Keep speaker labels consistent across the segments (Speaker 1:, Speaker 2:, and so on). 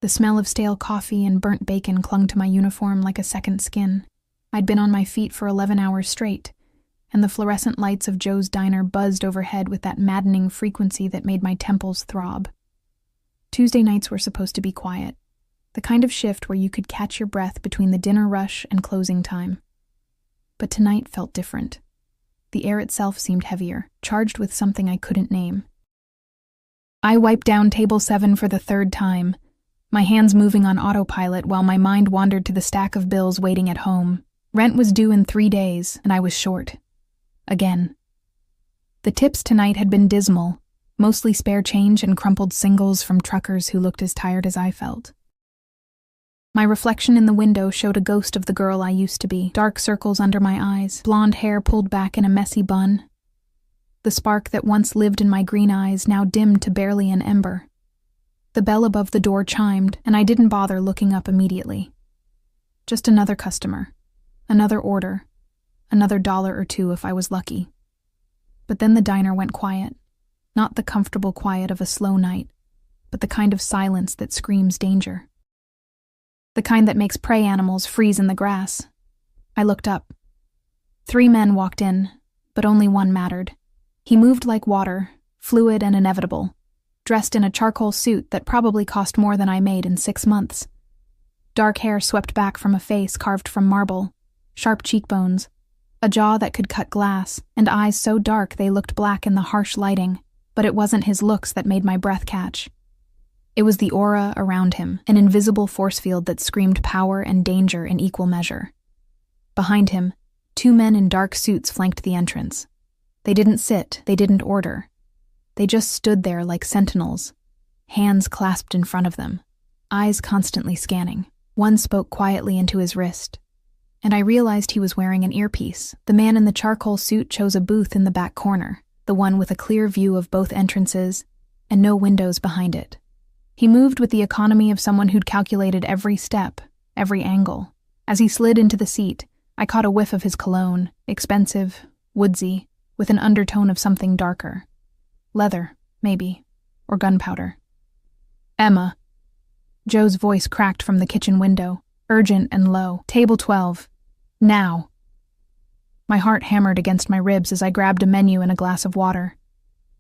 Speaker 1: The smell of stale coffee and burnt bacon clung to my uniform like a second skin. I'd been on my feet for 11 hours straight, and the fluorescent lights of Joe's diner buzzed overhead with that maddening frequency that made my temples throb. Tuesday nights were supposed to be quiet, the kind of shift where you could catch your breath between the dinner rush and closing time. But tonight felt different. The air itself seemed heavier, charged with something I couldn't name. I wiped down table 7 for the 3rd time, my hands moving on autopilot while my mind wandered to the stack of bills waiting at home. Rent was due in 3 days, and I was short. Again. The tips tonight had been dismal, mostly spare change and crumpled singles from truckers who looked as tired as I felt. My reflection in the window showed a ghost of the girl I used to be, dark circles under my eyes, blonde hair pulled back in a messy bun. The spark that once lived in my green eyes now dimmed to barely an ember. The bell above the door chimed, and I didn't bother looking up immediately. Just another customer, another order, another $1 or $2 if I was lucky. But then the diner went quiet, not the comfortable quiet of a slow night, but the kind of silence that screams danger. The kind that makes prey animals freeze in the grass. I looked up. 3 men walked in, but only one mattered. He moved like water, fluid and inevitable, dressed in a charcoal suit that probably cost more than I made in 6 months. Dark hair swept back from a face carved from marble, sharp cheekbones, a jaw that could cut glass, and eyes so dark they looked black in the harsh lighting, but it wasn't his looks that made my breath catch. It was the aura around him, an invisible force field that screamed power and danger in equal measure. Behind him, 2 men in dark suits flanked the entrance. They didn't sit, they didn't order. They just stood there like sentinels, hands clasped in front of them, eyes constantly scanning. One spoke quietly into his wrist, and I realized he was wearing an earpiece. The man in the charcoal suit chose a booth in the back corner, the one with a clear view of both entrances and no windows behind it. He moved with the economy of someone who'd calculated every step, every angle. As he slid into the seat, I caught a whiff of his cologne, expensive, woodsy, with an undertone of something darker. Leather, maybe, or gunpowder. Emma. Joe's voice cracked from the kitchen window, urgent and low. Table 12. Now. My heart hammered against my ribs as I grabbed a menu and a glass of water.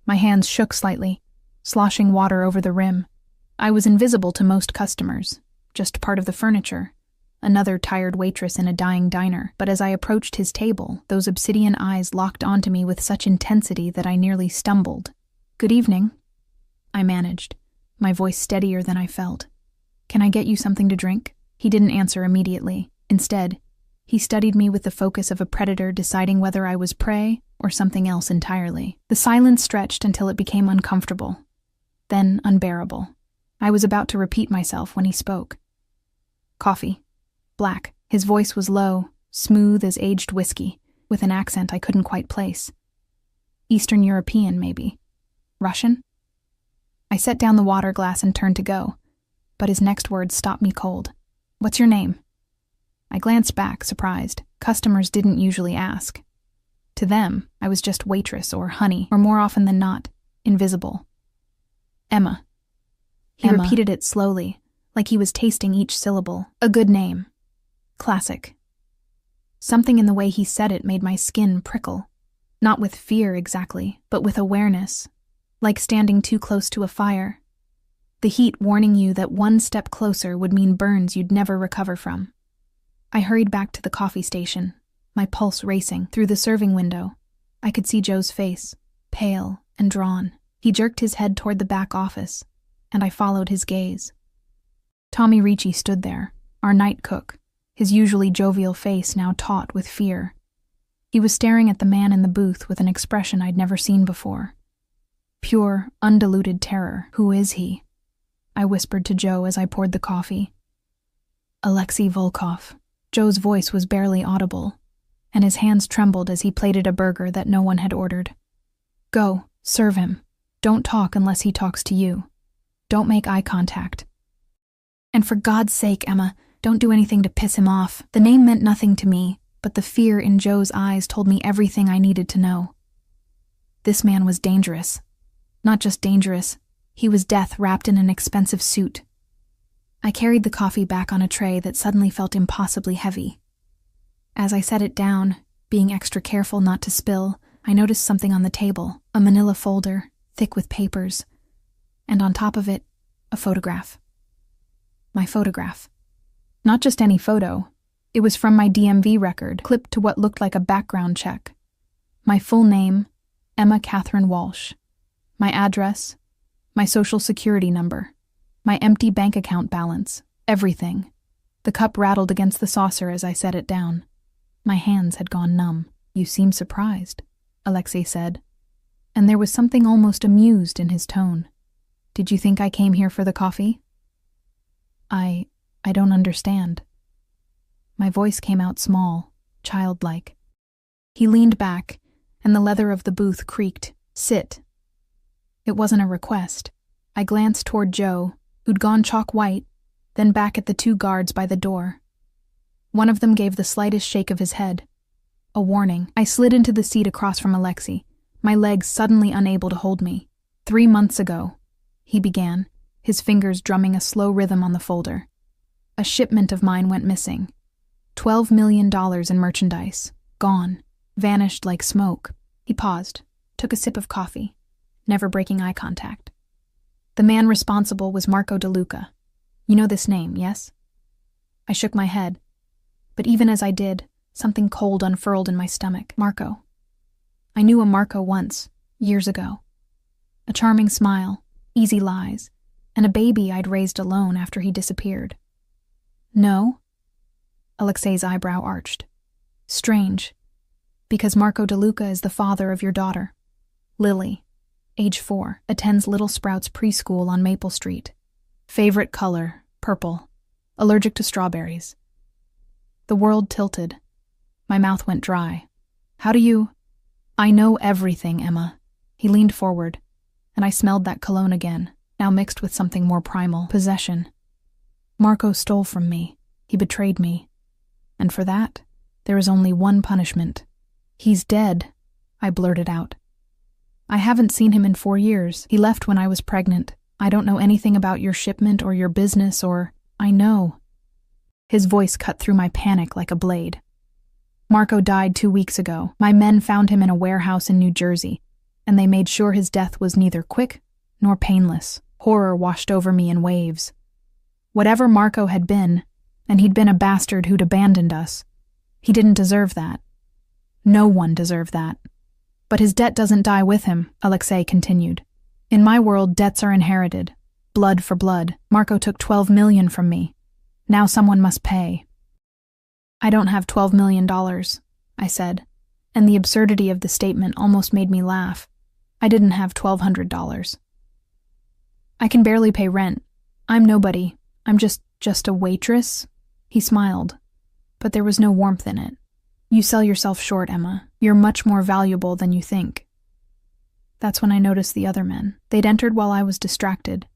Speaker 1: My hands shook slightly, sloshing water over the rim. I was invisible to most customers, just part of the furniture, another tired waitress in a dying diner. But as I approached his table, those obsidian eyes locked onto me with such intensity that I nearly stumbled. Good evening, I managed, my voice steadier than I felt. Can I get you something to drink? He didn't answer immediately. Instead, he studied me with the focus of a predator deciding whether I was prey or something else entirely. The silence stretched until it became uncomfortable, then unbearable. I was about to repeat myself when he spoke. Coffee. Black. His voice was low, smooth as aged whiskey, with an accent I couldn't quite place. Eastern European, maybe. Russian? I set down the water glass and turned to go, but his next words stopped me cold. What's your name? I glanced back, surprised. Customers didn't usually ask. To them, I was just waitress or honey, or more often than not, invisible. Emma. He repeated it slowly, like he was tasting each syllable. A good name. Classic. Something in the way he said it made my skin prickle. Not with fear exactly, but with awareness, like standing too close to a fire. The heat warning you that one step closer would mean burns you'd never recover from. I hurried back to the coffee station, my pulse racing. Through the serving window, I could see Joe's face, pale and drawn. He jerked his head toward the back office, and I followed his gaze. Tommy Ricci stood there, our night cook, his usually jovial face now taut with fear. He was staring at the man in the booth with an expression I'd never seen before. Pure, undiluted terror. Who is he? I whispered to Joe as I poured the coffee. Alexei Volkov. Joe's voice was barely audible, and his hands trembled as he plated a burger that no one had ordered. Go, serve him. Don't talk unless he talks to you. Don't make eye contact. And for God's sake, Emma, don't do anything to piss him off. The name meant nothing to me, but the fear in Joe's eyes told me everything I needed to know. This man was dangerous. Not just dangerous, he was death wrapped in an expensive suit. I carried the coffee back on a tray that suddenly felt impossibly heavy. As I set it down, being extra careful not to spill, I noticed something on the table, a manila folder, thick with papers, and on top of it, a photograph. My photograph. Not just any photo. It was from my DMV record, clipped to what looked like a background check. My full name, Emma Catherine Walsh. My address, my social security number, my empty bank account balance, everything. The cup rattled against the saucer as I set it down. My hands had gone numb. "You seem surprised," Alexei said, and there was something almost amused in his tone. "Did you think I came here for the coffee?" I don't understand." My voice came out small, childlike. He leaned back, and the leather of the booth creaked. "Sit." It wasn't a request. I glanced toward Joe, who'd gone chalk white, then back at the two guards by the door. One of them gave the slightest shake of his head. A warning. I slid into the seat across from Alexei, my legs suddenly unable to hold me. 3 months ago, he began, his fingers drumming a slow rhythm on the folder. A shipment of mine went missing. $12 million in merchandise. Gone. Vanished like smoke. He paused, took a sip of coffee, never breaking eye contact. The man responsible was Marco DeLuca. You know this name, yes? I shook my head, but even as I did, something cold unfurled in my stomach. Marco. I knew a Marco once, years ago. A charming smile, easy lies, and a baby I'd raised alone after he disappeared. No? Alexei's eyebrow arched. Strange, because Marco DeLuca is the father of your daughter. Lily, age 4, attends Little Sprouts preschool on Maple Street. Favorite color, purple. Allergic to strawberries. The world tilted. My mouth went dry. How do you... I know everything, Emma. He leaned forward, and I smelled that cologne again, now mixed with something more primal. Possession. Marco stole from me. He betrayed me. And for that, there is only one punishment. He's dead, I blurted out. I haven't seen him in 4 years. He left when I was pregnant. I don't know anything about your shipment or your business or... I know. His voice cut through my panic like a blade. Marco died 2 weeks ago. My men found him in a warehouse in New Jersey, and they made sure his death was neither quick nor painless. Horror washed over me in waves. Whatever Marco had been, and he'd been a bastard who'd abandoned us, he didn't deserve that. No one deserved that. But his debt doesn't die with him, Alexei continued. In my world, debts are inherited. Blood for blood. Marco took $12 million from me. Now someone must pay. I don't have $12 million, I said, and the absurdity of the statement almost made me laugh. I didn't have $1,200. I can barely pay rent. I'm nobody. I'm just a waitress. He smiled, but there was no warmth in it. You sell yourself short, Emma. You're much more valuable than you think. That's when I noticed the other men. They'd entered while I was distracted,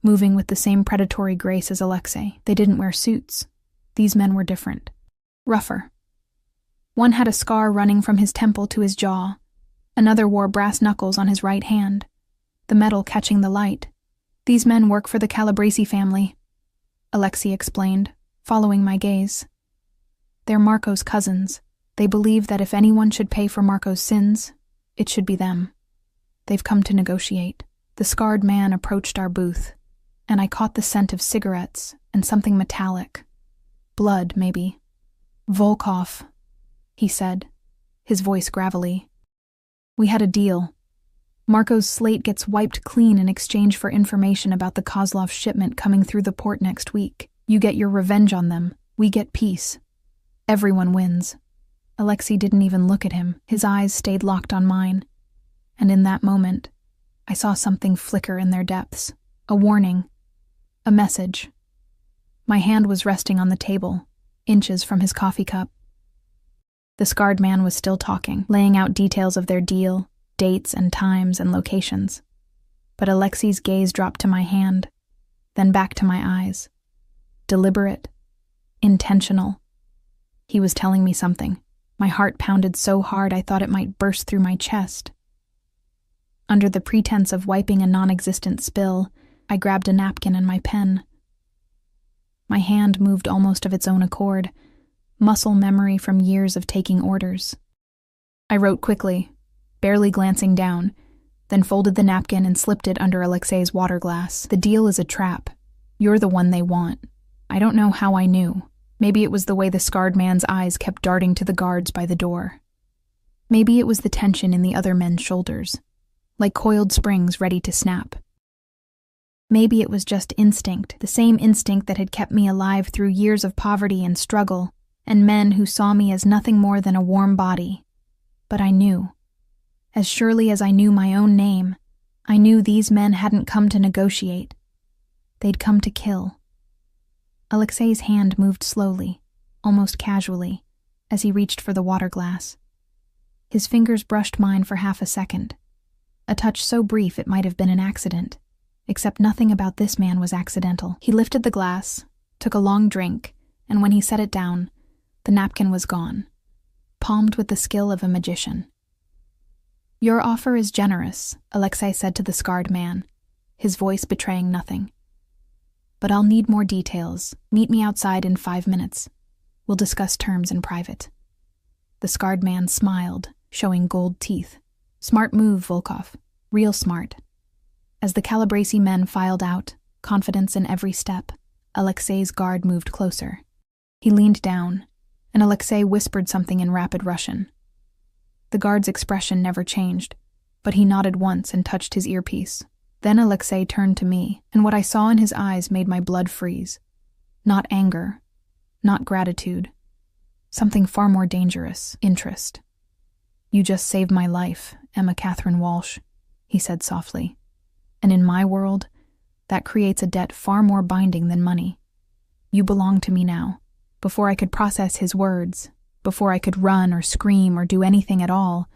Speaker 1: moving with the same predatory grace as Alexei. They didn't wear suits. These men were different. Rougher. One had a scar running from his temple to his jaw. Another wore brass knuckles on his right hand, the metal catching the light. These men work for the Calabresi family, Alexei explained, following my gaze. They're Marco's cousins. They believe that if anyone should pay for Marco's sins, it should be them. They've come to negotiate. The scarred man approached our booth, and I caught the scent of cigarettes and something metallic. Blood, maybe. Volkov, he said, his voice gravelly. We had a deal. Marco's slate gets wiped clean in exchange for information about the Kozlov shipment coming through the port next week. You get your revenge on them. We get peace. Everyone wins. Alexei didn't even look at him. His eyes stayed locked on mine. And in that moment, I saw something flicker in their depths. A warning. A message. My hand was resting on the table, inches from his coffee cup. The scarred man was still talking, laying out details of their deal, dates and times and locations. But Alexei's gaze dropped to my hand, then back to my eyes. Deliberate. Intentional. He was telling me something. My heart pounded so hard I thought it might burst through my chest. Under the pretense of wiping a non-existent spill, I grabbed a napkin and my pen. My hand moved almost of its own accord, muscle memory from years of taking orders. I wrote quickly, barely glancing down, then folded the napkin and slipped it under Alexei's water glass. The deal is a trap. You're the one they want. I don't know how I knew. Maybe it was the way the scarred man's eyes kept darting to the guards by the door. Maybe it was the tension in the other men's shoulders, like coiled springs ready to snap. Maybe it was just instinct, the same instinct that had kept me alive through years of poverty and struggle, and men who saw me as nothing more than a warm body. But I knew. As surely as I knew my own name, I knew these men hadn't come to negotiate. They'd come to kill. Alexei's hand moved slowly, almost casually, as he reached for the water glass. His fingers brushed mine for half a second, a touch so brief it might have been an accident, except nothing about this man was accidental. He lifted the glass, took a long drink, and when he set it down, the napkin was gone, palmed with the skill of a magician. "Your offer is generous," Alexei said to the scarred man, his voice betraying nothing. "But I'll need more details. Meet me outside in 5 minutes. We'll discuss terms in private." The scarred man smiled, showing gold teeth. "Smart move, Volkov. Real smart." As the Calabrese men filed out, confidence in every step, Alexei's guard moved closer. He leaned down, and Alexei whispered something in rapid Russian. The guard's expression never changed, but he nodded once and touched his earpiece. Then Alexei turned to me, and what I saw in his eyes made my blood freeze. Not anger, not gratitude. Something far more dangerous, interest. "You just saved my life, Emma Catherine Walsh," he said softly. "And in my world, that creates a debt far more binding than money. You belong to me now." Before I could process his words, before I could run or scream or do anything at all,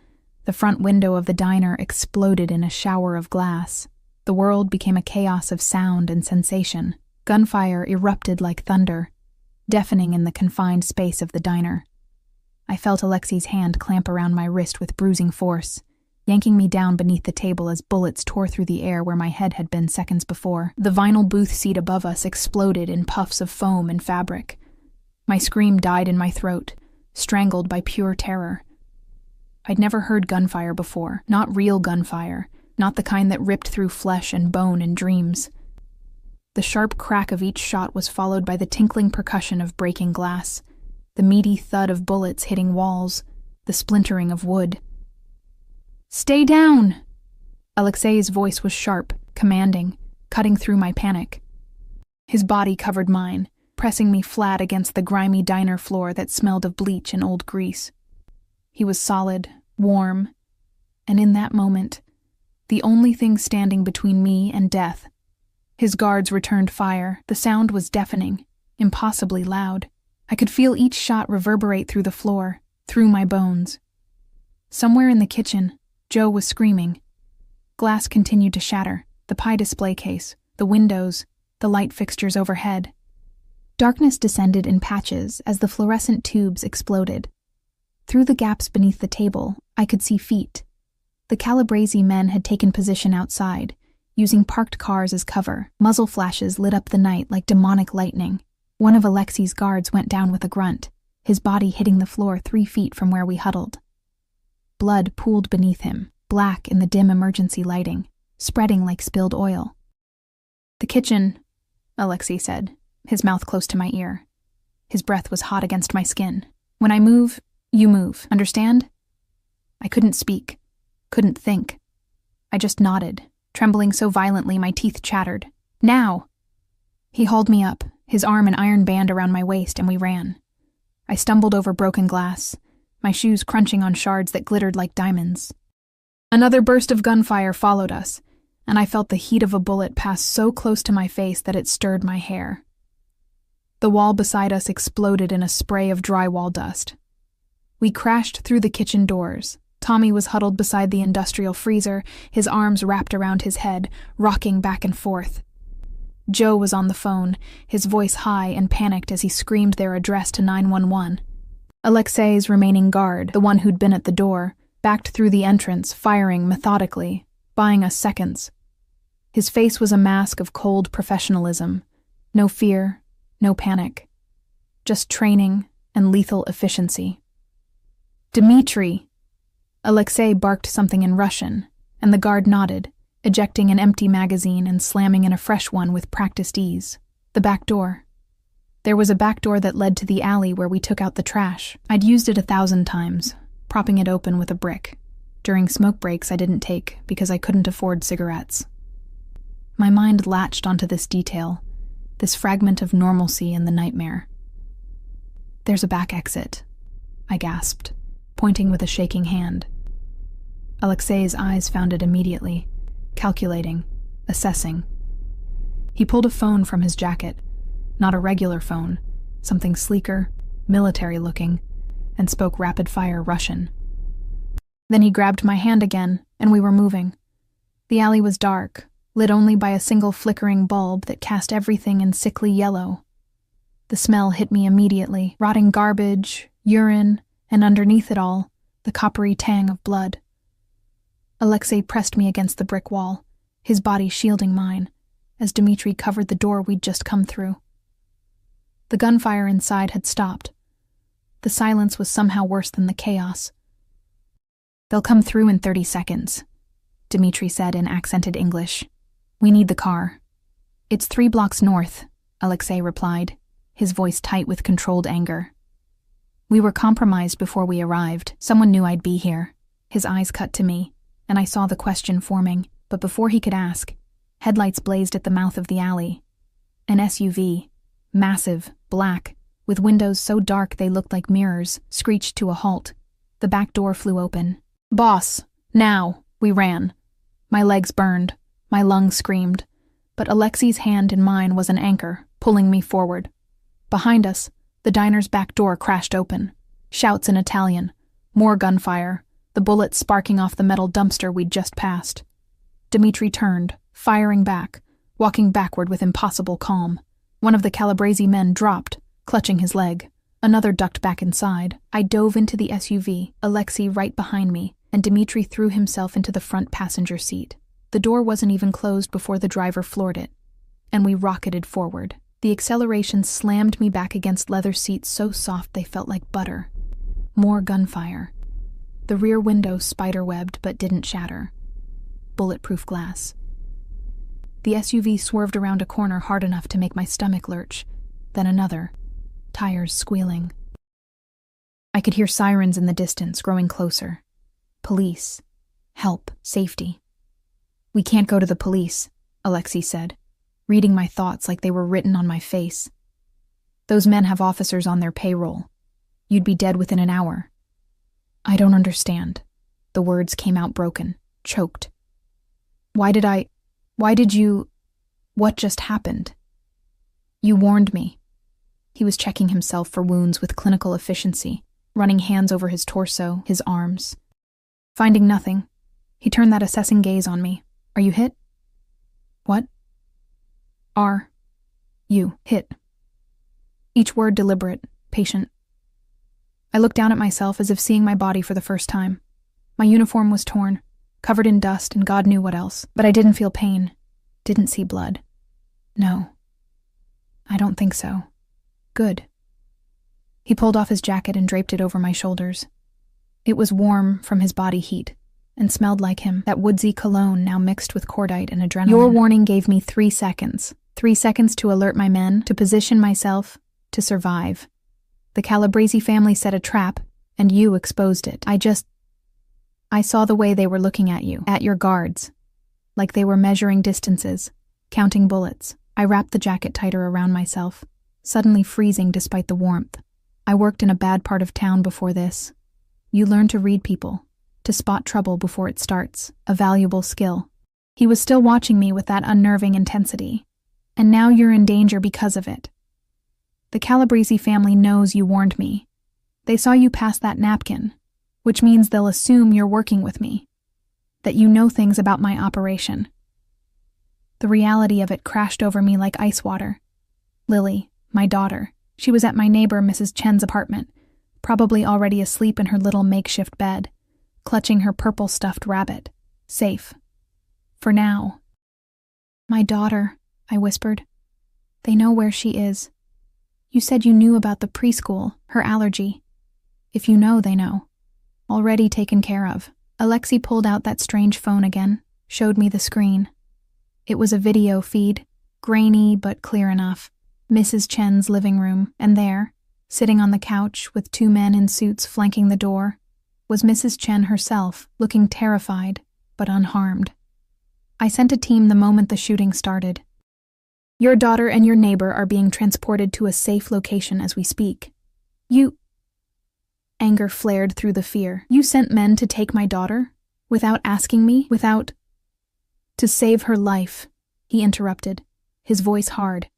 Speaker 1: the front window of the diner exploded in a shower of glass. The world became a chaos of sound and sensation. Gunfire erupted like thunder, deafening in the confined space of the diner. I felt Alexei's hand clamp around my wrist with bruising force, yanking me down beneath the table as bullets tore through the air where my head had been seconds before. The vinyl booth seat above us exploded in puffs of foam and fabric. My scream died in my throat, strangled by pure terror. I'd never heard gunfire before, not real gunfire, not the kind that ripped through flesh and bone in dreams. The sharp crack of each shot was followed by the tinkling percussion of breaking glass, the meaty thud of bullets hitting walls, the splintering of wood. "Stay down!" Alexei's voice was sharp, commanding, cutting through my panic. His body covered mine, pressing me flat against the grimy diner floor that smelled of bleach and old grease. He was solid, warm, and in that moment, the only thing standing between me and death. His guards returned fire. The sound was deafening, impossibly loud. I could feel each shot reverberate through the floor, through my bones. Somewhere in the kitchen, Joe was screaming. Glass continued to shatter, the pie display case, the windows, the light fixtures overhead. Darkness descended in patches as the fluorescent tubes exploded. Through the gaps beneath the table, I could see feet. The Calabrese men had taken position outside, using parked cars as cover. Muzzle flashes lit up the night like demonic lightning. One of Alexei's guards went down with a grunt, his body hitting the floor 3 feet from where we huddled. Blood pooled beneath him, black in the dim emergency lighting, spreading like spilled oil. "The kitchen," Alexei said, his mouth close to my ear. His breath was hot against my skin. "When I move, you move, understand?" I couldn't speak, couldn't think. I just nodded, trembling so violently my teeth chattered. "Now!" He hauled me up, his arm an iron band around my waist, and we ran. I stumbled over broken glass, my shoes crunching on shards that glittered like diamonds. Another burst of gunfire followed us, and I felt the heat of a bullet pass so close to my face that it stirred my hair. The wall beside us exploded in a spray of drywall dust. We crashed through the kitchen doors. Tommy was huddled beside the industrial freezer, his arms wrapped around his head, rocking back and forth. Joe was on the phone, his voice high and panicked as he screamed their address to 911. Alexei's remaining guard, the one who'd been at the door, backed through the entrance, firing methodically, buying us seconds. His face was a mask of cold professionalism. No fear, No panic. Just training and lethal efficiency. "Dmitri!" Alexei barked something in Russian, and the guard nodded, ejecting an empty magazine and slamming in a fresh one with practiced ease. The back door. There was a back door that led to the alley where we took out the trash. I'd used it 1,000 times, propping it open with a brick. During smoke breaks I didn't take because I couldn't afford cigarettes. My mind latched onto this detail, this fragment of normalcy in the nightmare. "There's a back exit," I gasped, pointing with a shaking hand. Alexei's eyes found it immediately, calculating, assessing. He pulled a phone from his jacket, not a regular phone, something sleeker, military-looking, and spoke rapid-fire Russian. Then he grabbed my hand again, and we were moving. The alley was dark, lit only by a single flickering bulb that cast everything in sickly yellow. The smell hit me immediately, rotting garbage, urine, and underneath it all, the coppery tang of blood. Alexei pressed me against the brick wall, his body shielding mine, as Dmitri covered the door we'd just come through. The gunfire inside had stopped. The silence was somehow worse than the chaos. "They'll come through in 30 seconds, Dmitri said in accented English. "We need the car." "It's 3 blocks north," Alexei replied, his voice tight with controlled anger. "We were compromised before we arrived. Someone knew I'd be here." His eyes cut to me, and I saw the question forming, but before he could ask, headlights blazed at the mouth of the alley. An SUV, massive, black, with windows so dark they looked like mirrors, screeched to a halt. The back door flew open. "Boss, now!" We ran. My legs burned, my lungs screamed, but Alexei's hand in mine was an anchor, pulling me forward. Behind us, the diner's back door crashed open. Shouts in Italian, more gunfire, the bullets sparking off the metal dumpster we'd just passed. Dmitri turned, firing back, walking backward with impossible calm. One of the Calabrese men dropped, clutching his leg. Another ducked back inside. I dove into the SUV, Alexei right behind me, and Dmitri threw himself into the front passenger seat. The door wasn't even closed before the driver floored it, and we rocketed forward. The acceleration slammed me back against leather seats so soft they felt like butter. More gunfire. The rear window spiderwebbed but didn't shatter. Bulletproof glass. The SUV swerved around a corner hard enough to make my stomach lurch, then another, tires squealing. I could hear sirens in the distance, growing closer. Police. Help. Safety. "We can't go to the police," Alexei said, reading my thoughts like they were written on my face. "Those men have officers on their payroll. You'd be dead within an hour." "I don't understand." The words came out broken, choked. Why did you... What just happened?" "You warned me." He was checking himself for wounds with clinical efficiency, running hands over his torso, his arms. Finding nothing, he turned that assessing gaze on me. "Are you hit?" "What?" "Are you hit?" Each word deliberate, patient. I looked down at myself as if seeing my body for the first time. My uniform was torn, covered in dust and God knew what else, but I didn't feel pain, didn't see blood. "No, I don't think so." "Good." He pulled off his jacket and draped it over my shoulders. It was warm from his body heat and smelled like him, that woodsy cologne now mixed with cordite and adrenaline. "Your warning gave me 3 seconds. 3 seconds to alert my men, to position myself, to survive. The Calabrese family set a trap, and you exposed it. I saw the way they were looking at you, at your guards, like they were measuring distances, counting bullets." I wrapped the jacket tighter around myself, suddenly freezing despite the warmth. "I worked in a bad part of town before this. You learn to read people, to spot trouble before it starts, a valuable skill." He was still watching me with that unnerving intensity. "And now you're in danger because of it. The Calabrese family knows you warned me. They saw you pass that napkin, which means they'll assume you're working with me, that you know things about my operation." The reality of it crashed over me like ice water. Lily, my daughter, she was at my neighbor Mrs. Chen's apartment, probably already asleep in her little makeshift bed, clutching her purple stuffed rabbit, safe. For now. "My daughter," I whispered. "They know where she is. You said you knew about the preschool, her allergy. If you know, they know. Already taken care of. Alexei pulled out that strange phone again, showed me the screen. It was a video feed, grainy but clear enough. Mrs. Chen's living room, and there, sitting on the couch with two men in suits flanking the door, was Mrs. Chen herself, looking terrified but unharmed. I sent a team the moment the shooting started. Your daughter and your neighbor are being transported to a safe location as we speak. You... Anger flared through the fear. You sent men to take my daughter? Without asking me? Without... To save her life, he interrupted, his voice hard.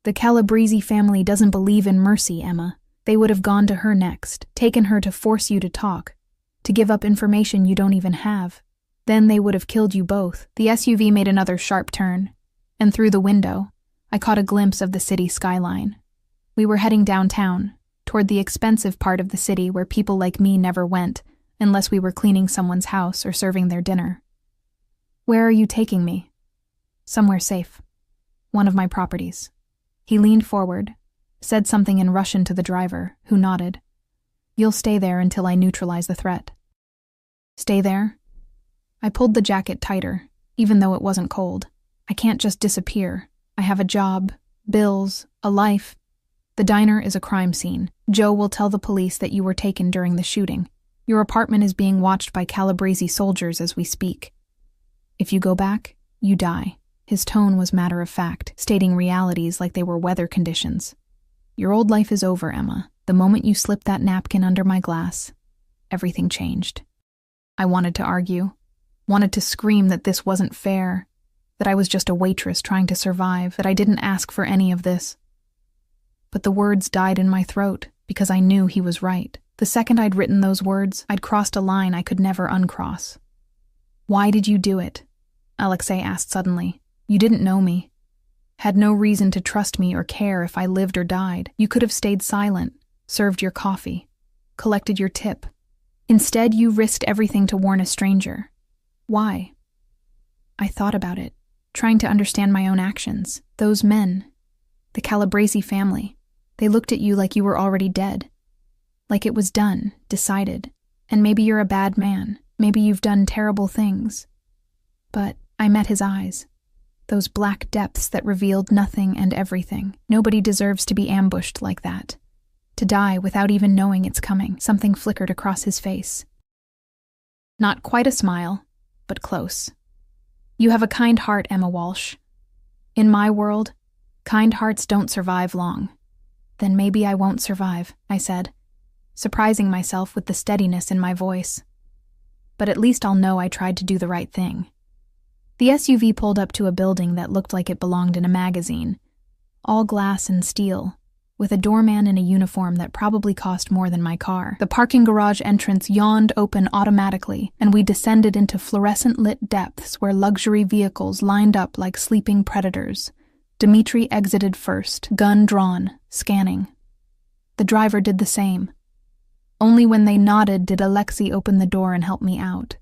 Speaker 1: The Calabrese family doesn't believe in mercy, Emma. They would have gone to her next, taken her to force you to talk, to give up information you don't even have. Then they would have killed you both. The SUV made another sharp turn, and through the window, I caught a glimpse of the city skyline. We were heading downtown, toward the expensive part of the city where people like me never went, unless we were cleaning someone's house or serving their dinner. Where are you taking me? Somewhere safe. One of my properties. He leaned forward, said something in Russian to the driver, who nodded. You'll stay there until I neutralize the threat. Stay there? I pulled the jacket tighter, even though it wasn't cold. I can't just disappear. I have a job, bills, a life. The diner is a crime scene. Joe will tell the police that you were taken during the shooting. Your apartment is being watched by Calabrese soldiers as we speak. If you go back, you die. His tone was matter-of-fact, stating realities like they were weather conditions. Your old life is over, Emma. The moment you slipped that napkin under my glass, everything changed. I wanted to argue, wanted to scream that this wasn't fair, that I was just a waitress trying to survive, that I didn't ask for any of this. But the words died in my throat because I knew he was right. The second I'd written those words, I'd crossed a line I could never uncross. Why did you do it? Alexei asked suddenly. You didn't know me. Had no reason to trust me or care if I lived or died. You could have stayed silent, served your coffee, collected your tip. Instead, you risked everything to warn a stranger. Why? I thought about it, trying to understand my own actions. Those men, the Calabrese family, they looked at you like you were already dead. Like it was done, decided. And maybe you're a bad man. Maybe you've done terrible things. But I met his eyes. Those black depths that revealed nothing and everything. Nobody deserves to be ambushed like that. To die without even knowing it's coming. Something flickered across his face. Not quite a smile, but close. You have a kind heart, Emma Walsh. In my world, kind hearts don't survive long. Then maybe I won't survive, I said, surprising myself with the steadiness in my voice. But at least I'll know I tried to do the right thing. The SUV pulled up to a building that looked like it belonged in a magazine, all glass and steel, with a doorman in a uniform that probably cost more than my car. The parking garage entrance yawned open automatically, and we descended into fluorescent-lit depths where luxury vehicles lined up like sleeping predators. Dmitri exited first, gun drawn, scanning. The driver did the same. Only when they nodded did Alexei open the door and help me out.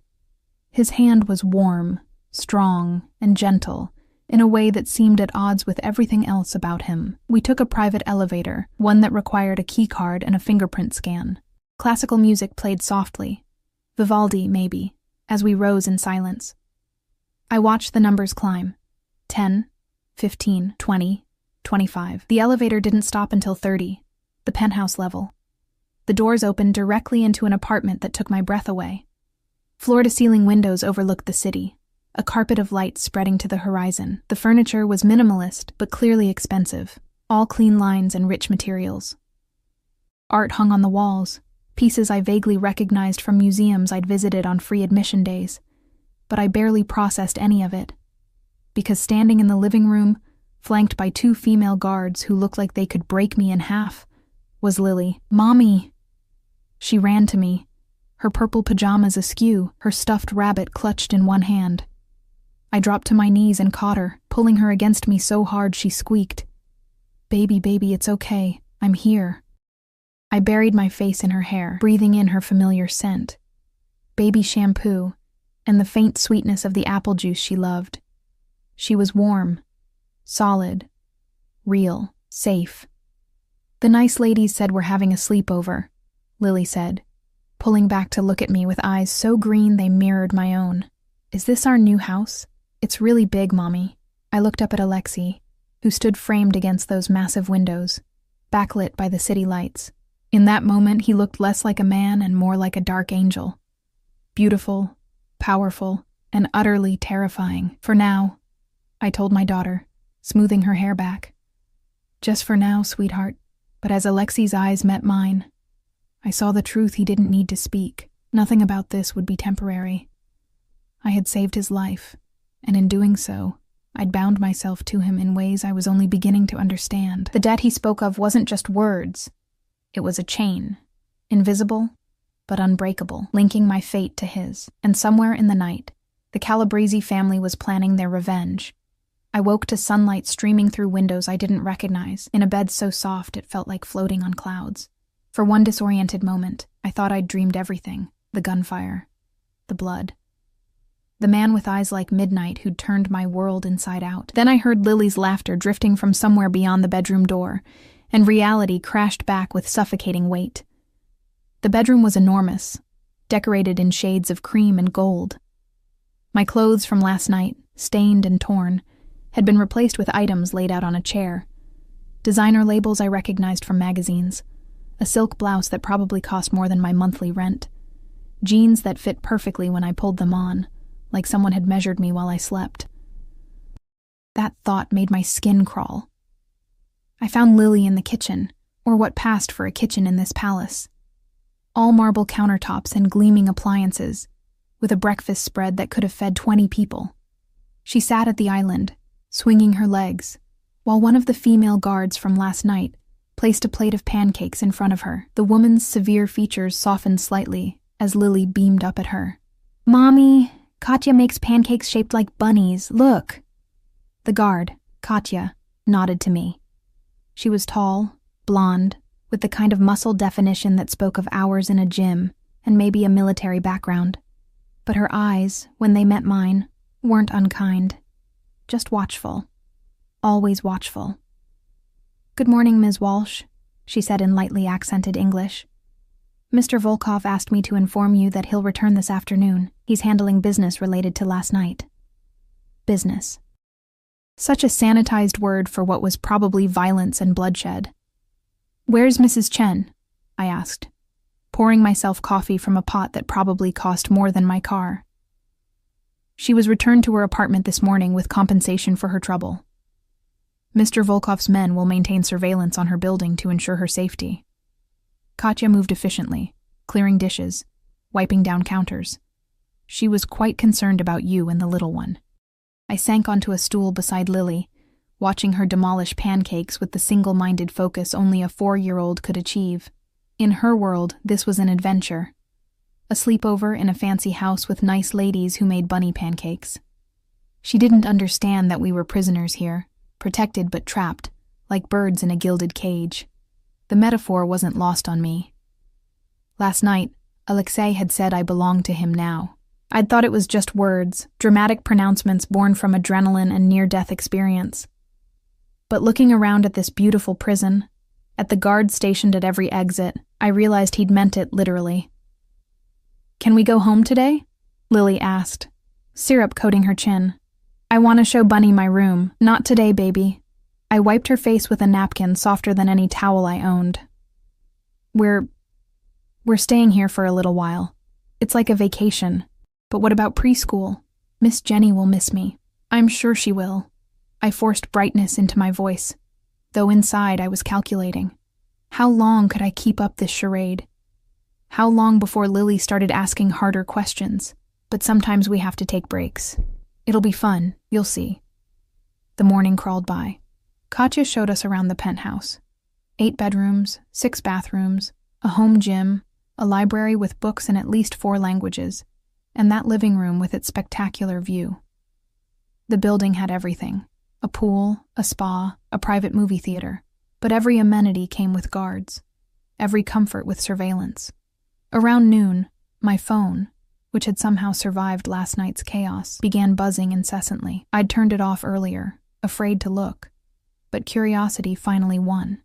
Speaker 1: His hand was warm, strong, and gentle, in a way that seemed at odds with everything else about him. We took a private elevator, one that required a key card and a fingerprint scan. Classical music played softly, Vivaldi maybe, as we rose in silence. I watched the numbers climb. 10, 15, 20, 25. The elevator didn't stop until 30, the penthouse level. The doors opened directly into an apartment that took my breath away. Floor-to-ceiling windows overlooked the city, a carpet of light spreading to the horizon. The furniture was minimalist, but clearly expensive, all clean lines and rich materials. Art hung on the walls, pieces I vaguely recognized from museums I'd visited on free admission days, but I barely processed any of it, because standing in the living room, flanked by two female guards who looked like they could break me in half, was Lily. Mommy! She ran to me, her purple pajamas askew, her stuffed rabbit clutched in one hand. I dropped to my knees and caught her, pulling her against me so hard she squeaked. Baby, baby, it's okay. I'm here. I buried my face in her hair, breathing in her familiar scent. Baby shampoo, and the faint sweetness of the apple juice she loved. She was warm, solid, real, safe. "The nice ladies said we're having a sleepover," Lily said, pulling back to look at me with eyes so green they mirrored my own. "Is this our new house? It's really big, Mommy." I looked up at Alexei, who stood framed against those massive windows, backlit by the city lights. In that moment, he looked less like a man and more like a dark angel. Beautiful, powerful, and utterly terrifying. "For now," I told my daughter, smoothing her hair back. "Just for now, sweetheart." But as Alexei's eyes met mine, I saw the truth he didn't need to speak. Nothing about this would be temporary. I had saved his life, and in doing so, I'd bound myself to him in ways I was only beginning to understand. The debt he spoke of wasn't just words. It was a chain, invisible but unbreakable, linking my fate to his. And somewhere in the night, the Calabrese family was planning their revenge. I woke to sunlight streaming through windows I didn't recognize, in a bed so soft it felt like floating on clouds. For one disoriented moment, I thought I'd dreamed everything: the gunfire, the blood, the man with eyes like midnight who'd turned my world inside out. Then I heard Lily's laughter drifting from somewhere beyond the bedroom door, and reality crashed back with suffocating weight. The bedroom was enormous, decorated in shades of cream and gold. My clothes from last night, stained and torn, had been replaced with items laid out on a chair. Designer labels I recognized from magazines, a silk blouse that probably cost more than my monthly rent, jeans that fit perfectly when I pulled them on, like someone had measured me while I slept. That thought made my skin crawl. I found Lily in the kitchen, or what passed for a kitchen in this palace. All marble countertops and gleaming appliances, with a breakfast spread that could have fed 20 people. She sat at the island, swinging her legs, while one of the female guards from last night placed a plate of pancakes in front of her. The woman's severe features softened slightly as Lily beamed up at her. "Mommy, Katya makes pancakes shaped like bunnies, look." The guard, Katya, nodded to me. She was tall, blonde, with the kind of muscle definition that spoke of hours in a gym and maybe a military background. But her eyes, when they met mine, weren't unkind, just watchful, always watchful. "Good morning, Ms. Walsh," she said in lightly accented English. "Mr. Volkov asked me to inform you that he'll return this afternoon. He's handling business related to last night." Business. Such a sanitized word for what was probably violence and bloodshed. "Where's Mrs. Chen?" I asked, pouring myself coffee from a pot that probably cost more than my car. "She was returned to her apartment this morning with compensation for her trouble. Mr. Volkov's men will maintain surveillance on her building to ensure her safety." Katya moved efficiently, clearing dishes, wiping down counters. She was quite concerned about you and the little one. I sank onto a stool beside Lily, watching her demolish pancakes with the single-minded focus only a 4-year-old could achieve. In her world, this was an adventure. A sleepover in a fancy house with nice ladies who made bunny pancakes. She didn't understand that we were prisoners here, protected but trapped, like birds in a gilded cage. The metaphor wasn't lost on me. Last night, Alexei had said I belonged to him now. I'd thought it was just words, dramatic pronouncements born from adrenaline and near-death experience. But looking around at this beautiful prison, at the guards stationed at every exit, I realized he'd meant it literally. "Can we go home today?" Lily asked, syrup coating her chin. "I want to show Bunny my room." "Not today, baby." I wiped her face with a napkin softer than any towel I owned. We're staying here for a little while. It's like a vacation. But what about preschool? Miss Jenny will miss me. I'm sure she will." I forced brightness into my voice, though inside I was calculating. How long could I keep up this charade? How long before Lily started asking harder questions? But sometimes we have to take breaks. It'll be fun, you'll see. The morning crawled by. Katya showed us around the penthouse. 8 bedrooms, 6 bathrooms, a home gym, a library with books in at least 4 languages, and that living room with its spectacular view. The building had everything: a pool, a spa, a private movie theater, but every amenity came with guards, every comfort with surveillance. Around noon, my phone, which had somehow survived last night's chaos, began buzzing incessantly. I'd turned it off earlier, afraid to look, but curiosity finally won.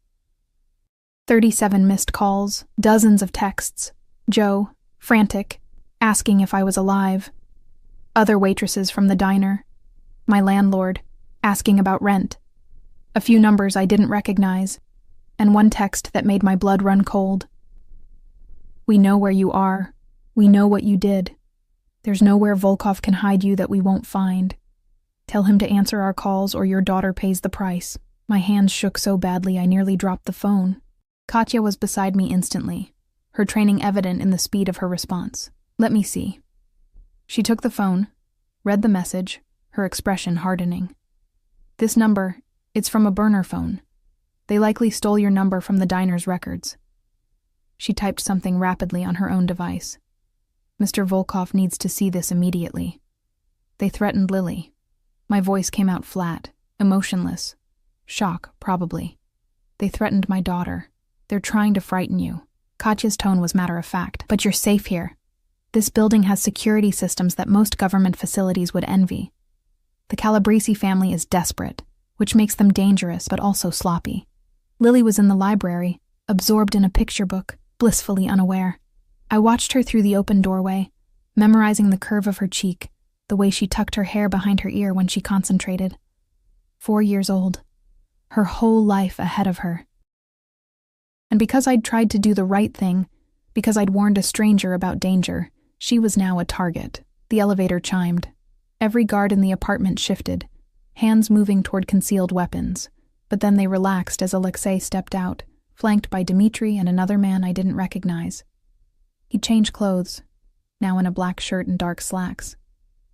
Speaker 1: 37 missed calls, dozens of texts. Joe, frantic, asking if I was alive. Other waitresses from the diner. My landlord, asking about rent. A few numbers I didn't recognize, and one text that made my blood run cold. We know where you are. We know what you did. There's nowhere Volkov can hide you that we won't find. Tell him to answer our calls or your daughter pays the price. My hands shook so badly I nearly dropped the phone. Katya was beside me instantly, her training evident in the speed of her response. Let me see. She took the phone, read the message, her expression hardening. This number, it's from a burner phone. They likely stole your number from the diner's records. She typed something rapidly on her own device. Mr. Volkov needs to see this immediately. They threatened Lily. My voice came out flat, emotionless. Shock, probably. They threatened my daughter. They're trying to frighten you. Katya's tone was matter-of-fact. But you're safe here. This building has security systems that most government facilities would envy. The Calabresi family is desperate, which makes them dangerous but also sloppy. Lily was in the library, absorbed in a picture book, blissfully unaware. I watched her through the open doorway, memorizing the curve of her cheek, the way she tucked her hair behind her ear when she concentrated. 4 years old. Her whole life ahead of her. And because I'd tried to do the right thing, because I'd warned a stranger about danger, she was now a target. The elevator chimed. Every guard in the apartment shifted, hands moving toward concealed weapons, but then they relaxed as Alexei stepped out, flanked by Dmitri and another man I didn't recognize. He'd changed clothes, now in a black shirt and dark slacks,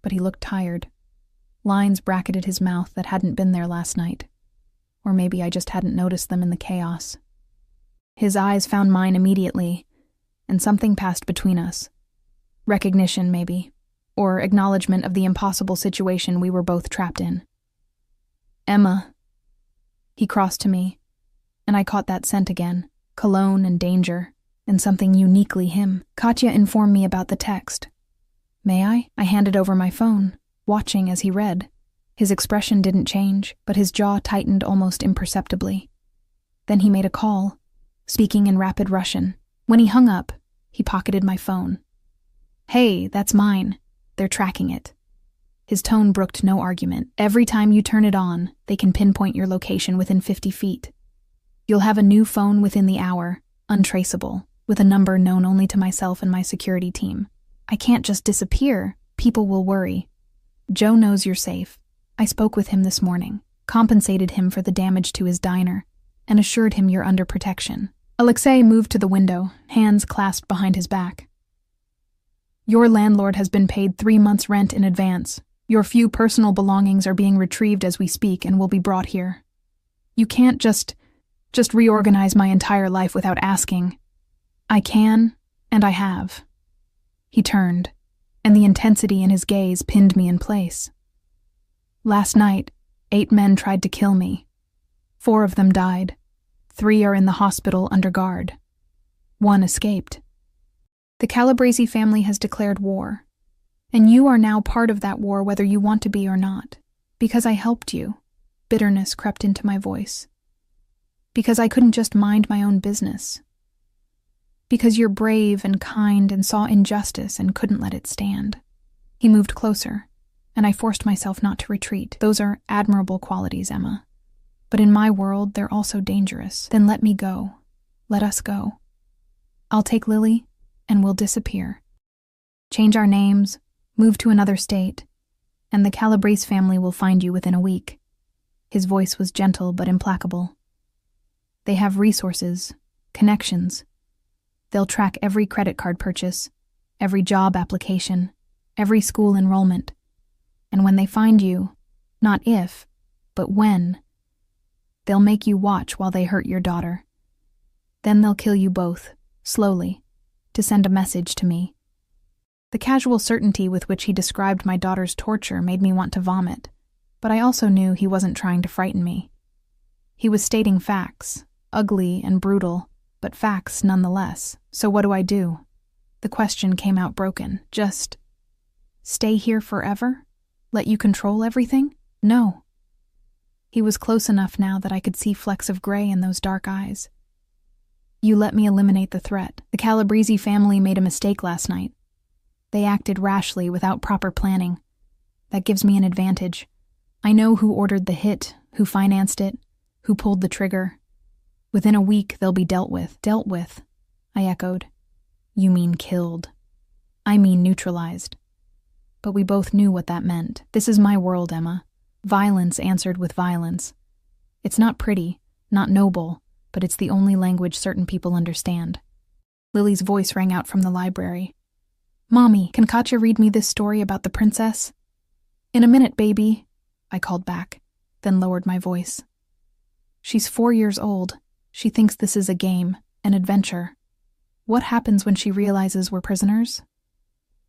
Speaker 1: but he looked tired. Lines bracketed his mouth that hadn't been there last night. Or maybe I just hadn't noticed them in the chaos. His eyes found mine immediately, and something passed between us. Recognition, maybe, or acknowledgement of the impossible situation we were both trapped in. Emma. He crossed to me, and I caught that scent again, cologne and danger, and something uniquely him. Katya informed me about the text. May I? I handed over my phone, watching as he read. His expression didn't change, but his jaw tightened almost imperceptibly. Then he made a call, speaking in rapid Russian. When he hung up, he pocketed my phone. Hey, that's mine. They're tracking it. His tone brooked no argument. Every time you turn it on, they can pinpoint your location within 50 feet. You'll have a new phone within the hour, untraceable, with a number known only to myself and my security team. I can't just disappear. People will worry. Joe knows you're safe. I spoke with him this morning, compensated him for the damage to his diner, and assured him you're under protection. Alexei moved to the window, hands clasped behind his back. Your landlord has been paid 3 months' rent in advance. Your few personal belongings are being retrieved as we speak and will be brought here. You can't just reorganize my entire life without asking. I can, and I have. He turned, and the intensity in his gaze pinned me in place. Last night, 8 men tried to kill me. 4 of them died. 3 are in the hospital under guard. 1 escaped. The Calabresi family has declared war, and you are now part of that war whether you want to be or not. Because I helped you, bitterness crept into my voice. Because I couldn't just mind my own business. Because you're brave and kind and saw injustice and couldn't let it stand. He moved closer, and I forced myself not to retreat. Those are admirable qualities, Emma. But in my world, they're also dangerous. Then let me go. Let us go. I'll take Lily, and we'll disappear. Change our names, move to another state, and the Calabrese family will find you within a week. His voice was gentle but implacable. They have resources, connections. They'll track every credit card purchase, every job application, every school enrollment. And when they find you, not if, but when, they'll make you watch while they hurt your daughter. Then they'll kill you both, slowly, to send a message to me. The casual certainty with which he described my daughter's torture made me want to vomit, but I also knew he wasn't trying to frighten me. He was stating facts, ugly and brutal, but facts nonetheless. So what do? The question came out broken. Just stay here forever? Let you control everything? No. He was close enough now that I could see flecks of gray in those dark eyes. You let me eliminate the threat. The Calabrese family made a mistake last night. They acted rashly without proper planning. That gives me an advantage. I know who ordered the hit, who financed it, who pulled the trigger. Within a week, they'll be dealt with. Dealt with, I echoed. You mean killed. I mean neutralized. But we both knew what that meant. This is my world, Emma. Violence answered with violence. It's not pretty, not noble, but it's the only language certain people understand. Lily's voice rang out from the library. Mommy, can Katya read me this story about the princess? In a minute, baby, I called back, then lowered my voice. She's 4 years old. She thinks this is a game, an adventure. What happens when she realizes we're prisoners?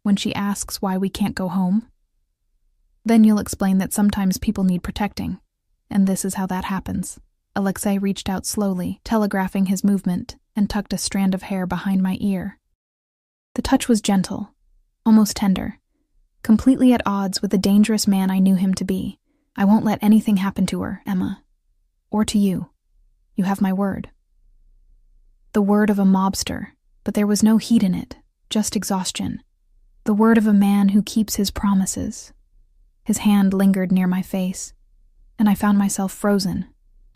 Speaker 1: When she asks why we can't go home? Then you'll explain that sometimes people need protecting, and this is how that happens. Alexei reached out slowly, telegraphing his movement, and tucked a strand of hair behind my ear. The touch was gentle, almost tender, completely at odds with the dangerous man I knew him to be. I won't let anything happen to her, Emma. Or to you. You have my word. The word of a mobster, but there was no heat in it, just exhaustion. The word of a man who keeps his promises. His hand lingered near my face, and I found myself frozen,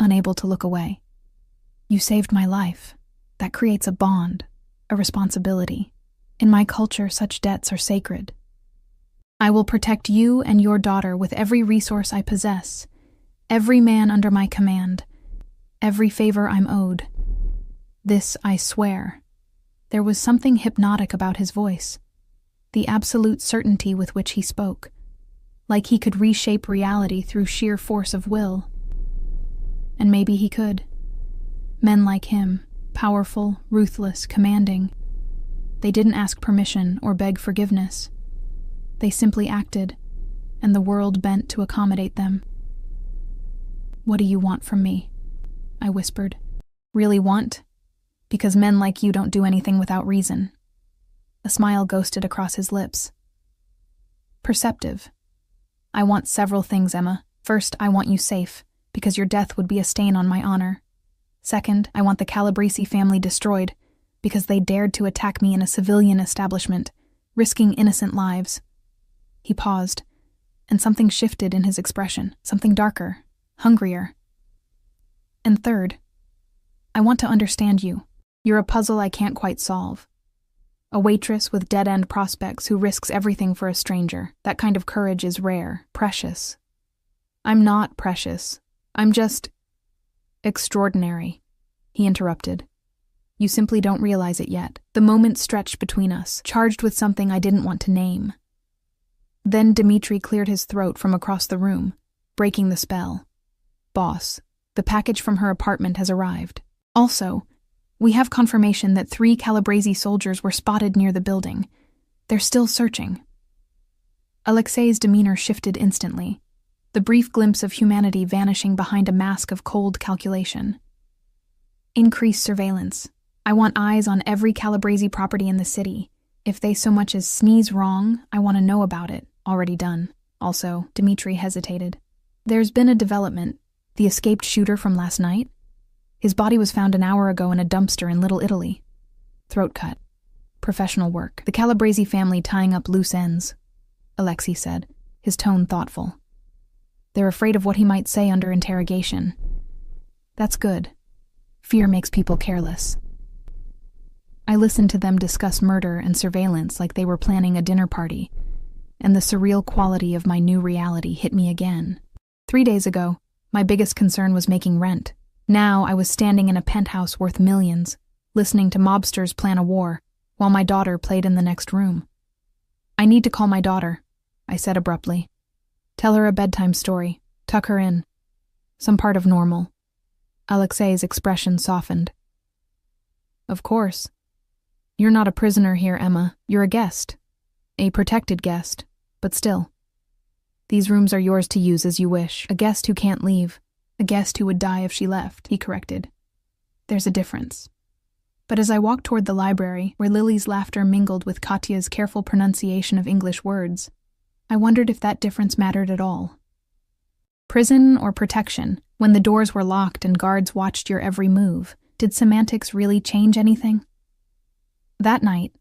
Speaker 1: unable to look away. You saved my life. That creates a bond, a responsibility. In my culture, such debts are sacred. I will protect you and your daughter with every resource I possess, every man under my command, every favor I'm owed. This I swear. There was something hypnotic about his voice, the absolute certainty with which he spoke, like he could reshape reality through sheer force of will. And maybe he could. Men like him, powerful, ruthless, commanding. They didn't ask permission or beg forgiveness. They simply acted, and the world bent to accommodate them. What do you want from me? I whispered. Really want? Because men like you don't do anything without reason. A smile ghosted across his lips. Perceptive. I want several things, Emma. First, I want you safe, because your death would be a stain on my honor. Second, I want the Calabrese family destroyed, because they dared to attack me in a civilian establishment, risking innocent lives. He paused, and something shifted in his expression, something darker, hungrier. And third, I want to understand you. You're a puzzle I can't quite solve. A waitress with dead-end prospects who risks everything for a stranger. That kind of courage is rare, precious. I'm not precious. I'm just extraordinary, he interrupted. You simply don't realize it yet. The moment stretched between us, charged with something I didn't want to name. Then Dmitri cleared his throat from across the room, breaking the spell. Boss, the package from her apartment has arrived. Also, we have confirmation that 3 Calabrese soldiers were spotted near the building. They're still searching. Alexei's demeanor shifted instantly, the brief glimpse of humanity vanishing behind a mask of cold calculation. Increased surveillance. I want eyes on every Calabrese property in the city. If they so much as sneeze wrong, I want to know about it. Already done. Also, Dmitri hesitated. There's been a development. The escaped shooter from last night? His body was found an hour ago in a dumpster in Little Italy. Throat cut. Professional work. The Calabrese family tying up loose ends, Alexei said, his tone thoughtful. They're afraid of what he might say under interrogation. That's good. Fear makes people careless. I listened to them discuss murder and surveillance like they were planning a dinner party, and the surreal quality of my new reality hit me again. 3 days ago, my biggest concern was making rent. Now I was standing in a penthouse worth millions, listening to mobsters plan a war, while my daughter played in the next room. I need to call my daughter, I said abruptly. Tell her a bedtime story. Tuck her in. Some part of normal. Alexei's expression softened. Of course. You're not a prisoner here, Emma. You're a guest. A protected guest, but still. These rooms are yours to use as you wish. A guest who can't leave. A guest who would die if she left, he corrected. There's a difference. But as I walked toward the library, where Lily's laughter mingled with Katya's careful pronunciation of English words, I wondered if that difference mattered at all. Prison or protection, when the doors were locked and guards watched your every move, Did semantics really change anything? That night,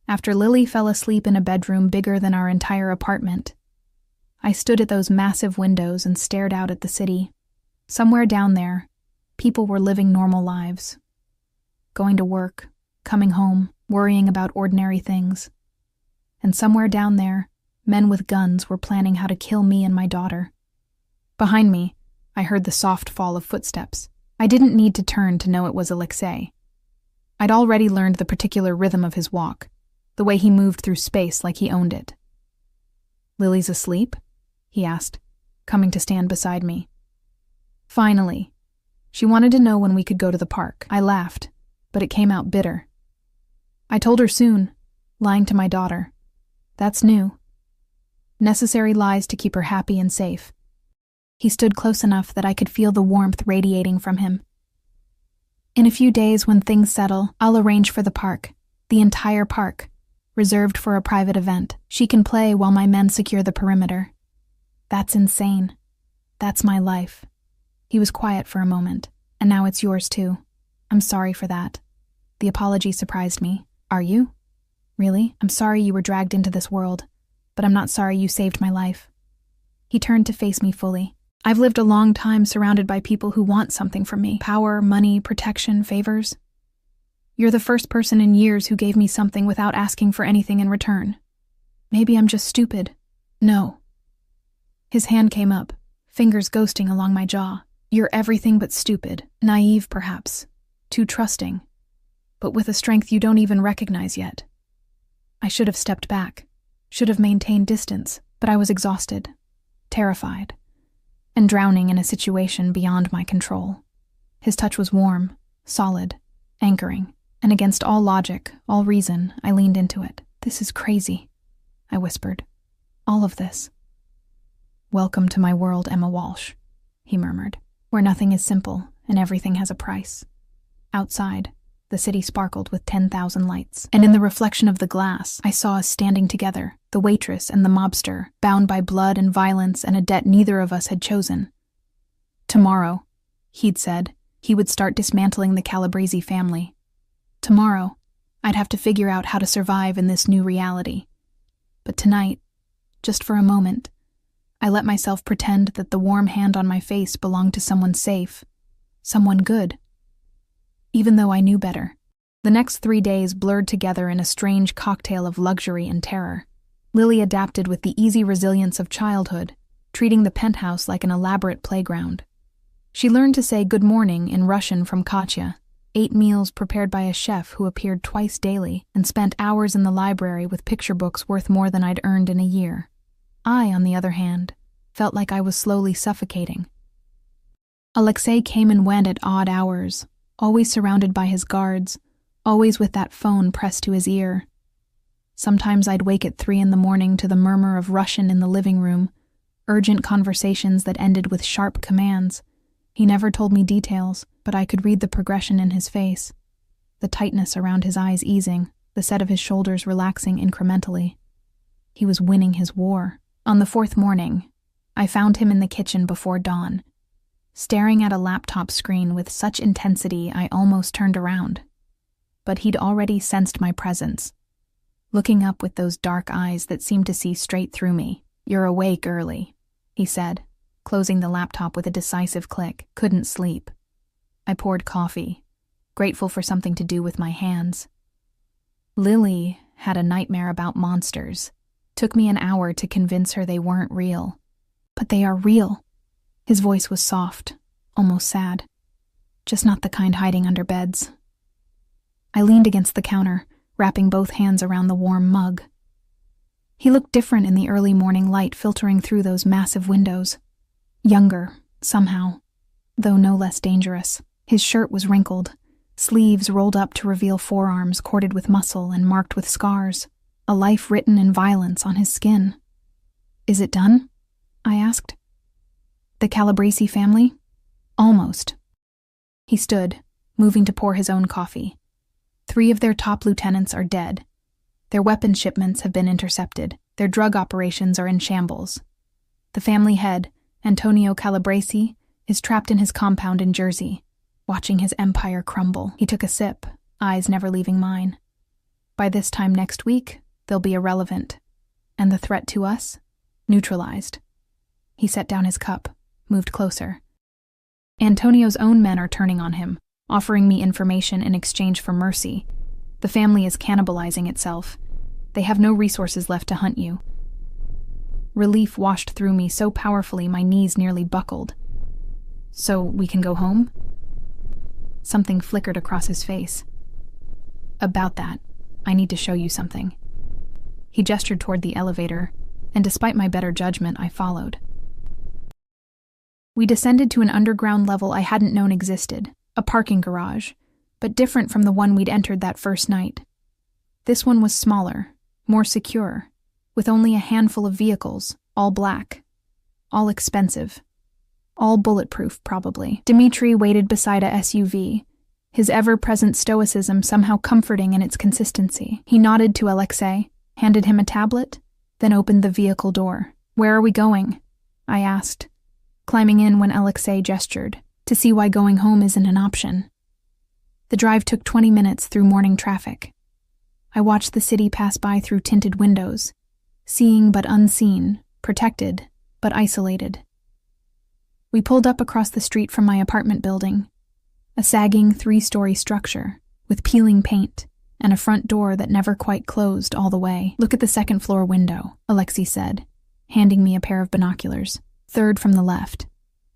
Speaker 1: after Lily fell asleep in a bedroom bigger than our entire apartment, I stood at those massive windows and stared out at the city. Somewhere down there, people were living normal lives. Going to work, coming home, worrying about ordinary things. And somewhere down there, men with guns were planning how to kill me and my daughter. Behind me, I heard the soft fall of footsteps. I didn't need to turn to know it was Alexei. I'd already learned the particular rhythm of his walk, the way he moved through space like he owned it. "Lily's asleep?" he asked, coming to stand beside me. Finally. She wanted to know when we could go to the park. I laughed, but it came out bitter. I told her soon, lying to my daughter. That's new. Necessary lies to keep her happy and safe. He stood close enough that I could feel the warmth radiating from him. "In a few days, when things settle, I'll arrange for the park, the entire park, reserved for a private event. She can play while my men secure the perimeter." "That's insane. That's my life." He was quiet for a moment. "And now it's yours too. I'm sorry for that." The apology surprised me. "Are you? Really? I'm sorry you were dragged into this world, but I'm not sorry you saved my life." He turned to face me fully. "I've lived a long time surrounded by people who want something from me. Power, money, protection, favors. You're the first person in years who gave me something without asking for anything in return. Maybe I'm just stupid. No." His hand came up, fingers ghosting along my jaw. "You're everything but stupid. Naive, perhaps. Too trusting. But with a strength you don't even recognize yet." I should have stepped back, should have maintained distance, but I was exhausted, terrified, and drowning in a situation beyond my control. His touch was warm, solid, anchoring, and against all logic, all reason, I leaned into it. "This is crazy," I whispered. "All of this." "Welcome to my world, Emma Walsh," he murmured, "where nothing is simple and everything has a price." Outside, the city sparkled with 10,000 lights, and in the reflection of the glass, I saw us standing together, the waitress and the mobster, bound by blood and violence and a debt neither of us had chosen. Tomorrow, he'd said, he would start dismantling the Calabrese family. Tomorrow, I'd have to figure out how to survive in this new reality. But tonight, just for a moment, I let myself pretend that the warm hand on my face belonged to someone safe, someone good. Even though I knew better. The next 3 days blurred together in a strange cocktail of luxury and terror. Lily adapted with the easy resilience of childhood, treating the penthouse like an elaborate playground. She learned to say good morning in Russian from Katya, ate meals prepared by a chef who appeared twice daily, and spent hours in the library with picture books worth more than I'd earned in a year. I, on the other hand, felt like I was slowly suffocating. Alexei came and went at odd hours, always surrounded by his guards, always with that phone pressed to his ear. Sometimes I'd wake at 3 a.m. to the murmur of Russian in the living room, urgent conversations that ended with sharp commands. He never told me details, but I could read the progression in his face, the tightness around his eyes easing, the set of his shoulders relaxing incrementally. He was winning his war. On the 4th morning, I found him in the kitchen before dawn, staring at a laptop screen with such intensity I almost turned around. But he'd already sensed my presence, looking up with those dark eyes that seemed to see straight through me. "You're awake early," he said, closing the laptop with a decisive click. "Couldn't sleep." I poured coffee, grateful for something to do with my hands. Lily had a nightmare about monsters. Took me an hour to convince her they weren't real. But they are real. His voice was soft, almost sad. Just not the kind hiding under beds. I leaned against the counter, wrapping both hands around the warm mug. He looked different in the early morning light filtering through those massive windows. Younger, somehow, though no less dangerous. His shirt was wrinkled, sleeves rolled up to reveal forearms corded with muscle and marked with scars, a life written in violence on his skin. "Is it done?" I asked. "The Calabrese family?" "Almost." He stood, moving to pour his own coffee. 3 of their top lieutenants are dead. Their weapon shipments have been intercepted. Their drug operations are in shambles. The family head, Antonio Calabrese, is trapped in his compound in Jersey. watching his empire crumble. He took a sip, eyes never leaving mine. By this time next week, they'll be irrelevant, and the threat to us, neutralized. He set down his cup, moved closer. Antonio's own men are turning on him, offering me information in exchange for mercy. The family is cannibalizing itself. They have no resources left to hunt you. Relief washed through me so powerfully my knees nearly buckled. So we can go home? Something flickered across his face. About that, I need to show you something. He gestured toward the elevator, and despite my better judgment, I followed. We descended to an underground level I hadn't known existed, a parking garage, but different from the one we'd entered that first night. This one was smaller, more secure, with only a handful of vehicles, all black, all expensive, all bulletproof, probably. Dmitri waited beside a SUV, his ever-present stoicism somehow comforting in its consistency. He nodded to Alexei, handed him a tablet, then opened the vehicle door. "Where are we going?" I asked, climbing in when Alexei gestured, to see why going home isn't an option. The drive took 20 minutes through morning traffic. I watched the city pass by through tinted windows, seeing but unseen, protected but isolated. We pulled up across the street from my apartment building, a sagging 3-story structure with peeling paint and a front door that never quite closed all the way. "Look at the second-floor window," Alexei said, handing me a pair of binoculars, third from the left.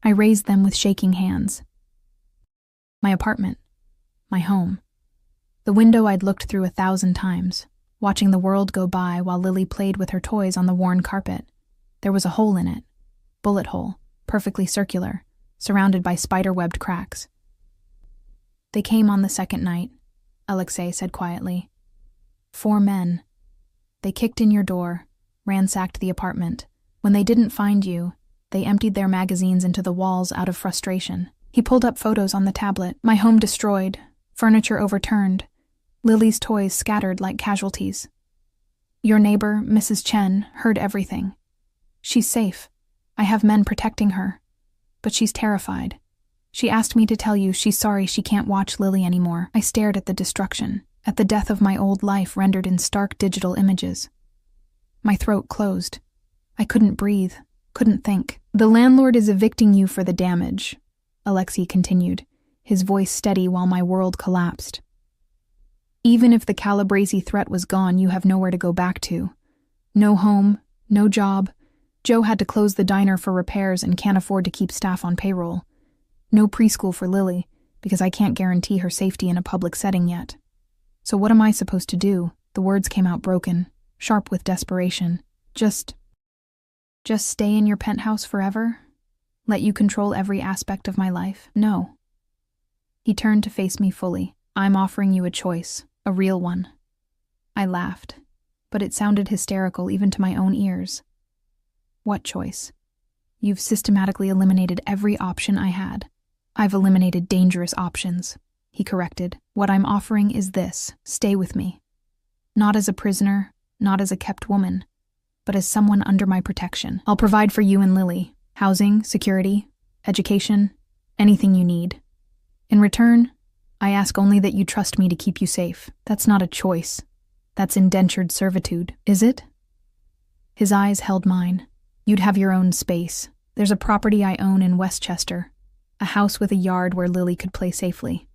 Speaker 1: I raised them with shaking hands. My apartment. My home. The window I'd looked through 1,000 times, watching the world go by while Lily played with her toys on the worn carpet. There was a hole in it. Bullet hole, perfectly circular, surrounded by spider-webbed cracks. "They came on the second night," Alexei said quietly. 4 men. They kicked in your door, ransacked the apartment. When they didn't find you, they emptied their magazines into the walls out of frustration. He pulled up photos on the tablet. My home destroyed, furniture overturned, Lily's toys scattered like casualties. Your neighbor, Mrs. Chen, heard everything. She's safe. I have men protecting her. But she's terrified. She asked me to tell you she's sorry she can't watch Lily anymore. I stared at the destruction, at the death of my old life rendered in stark digital images. My throat closed. I couldn't breathe, couldn't think. "The landlord is evicting you for the damage," Alexei continued, his voice steady while my world collapsed. "Even if the Calabrese threat was gone, you have nowhere to go back to. No home, no job. Joe had to close the diner for repairs and can't afford to keep staff on payroll. No preschool for Lily, because I can't guarantee her safety in a public setting yet. So what am I supposed to do?" The words came out broken, sharp with desperation. Just stay in your penthouse forever? Let you control every aspect of my life? No." He turned to face me fully. "I'm offering you a choice, a real one." I laughed, but it sounded hysterical even to my own ears. "What choice?" "You've systematically eliminated every option I had." "I've eliminated dangerous options," he corrected. "What I'm offering is this: stay with me. Not as a prisoner, not as a kept woman, but as someone under my protection. I'll provide for you and Lily. Housing, security, education, anything you need. In return, I ask only that you trust me to keep you safe. That's not a choice. That's indentured servitude, is it?" His eyes held mine. "You'd have your own space. There's a property I own in Westchester, a house with a yard where Lily could play safely.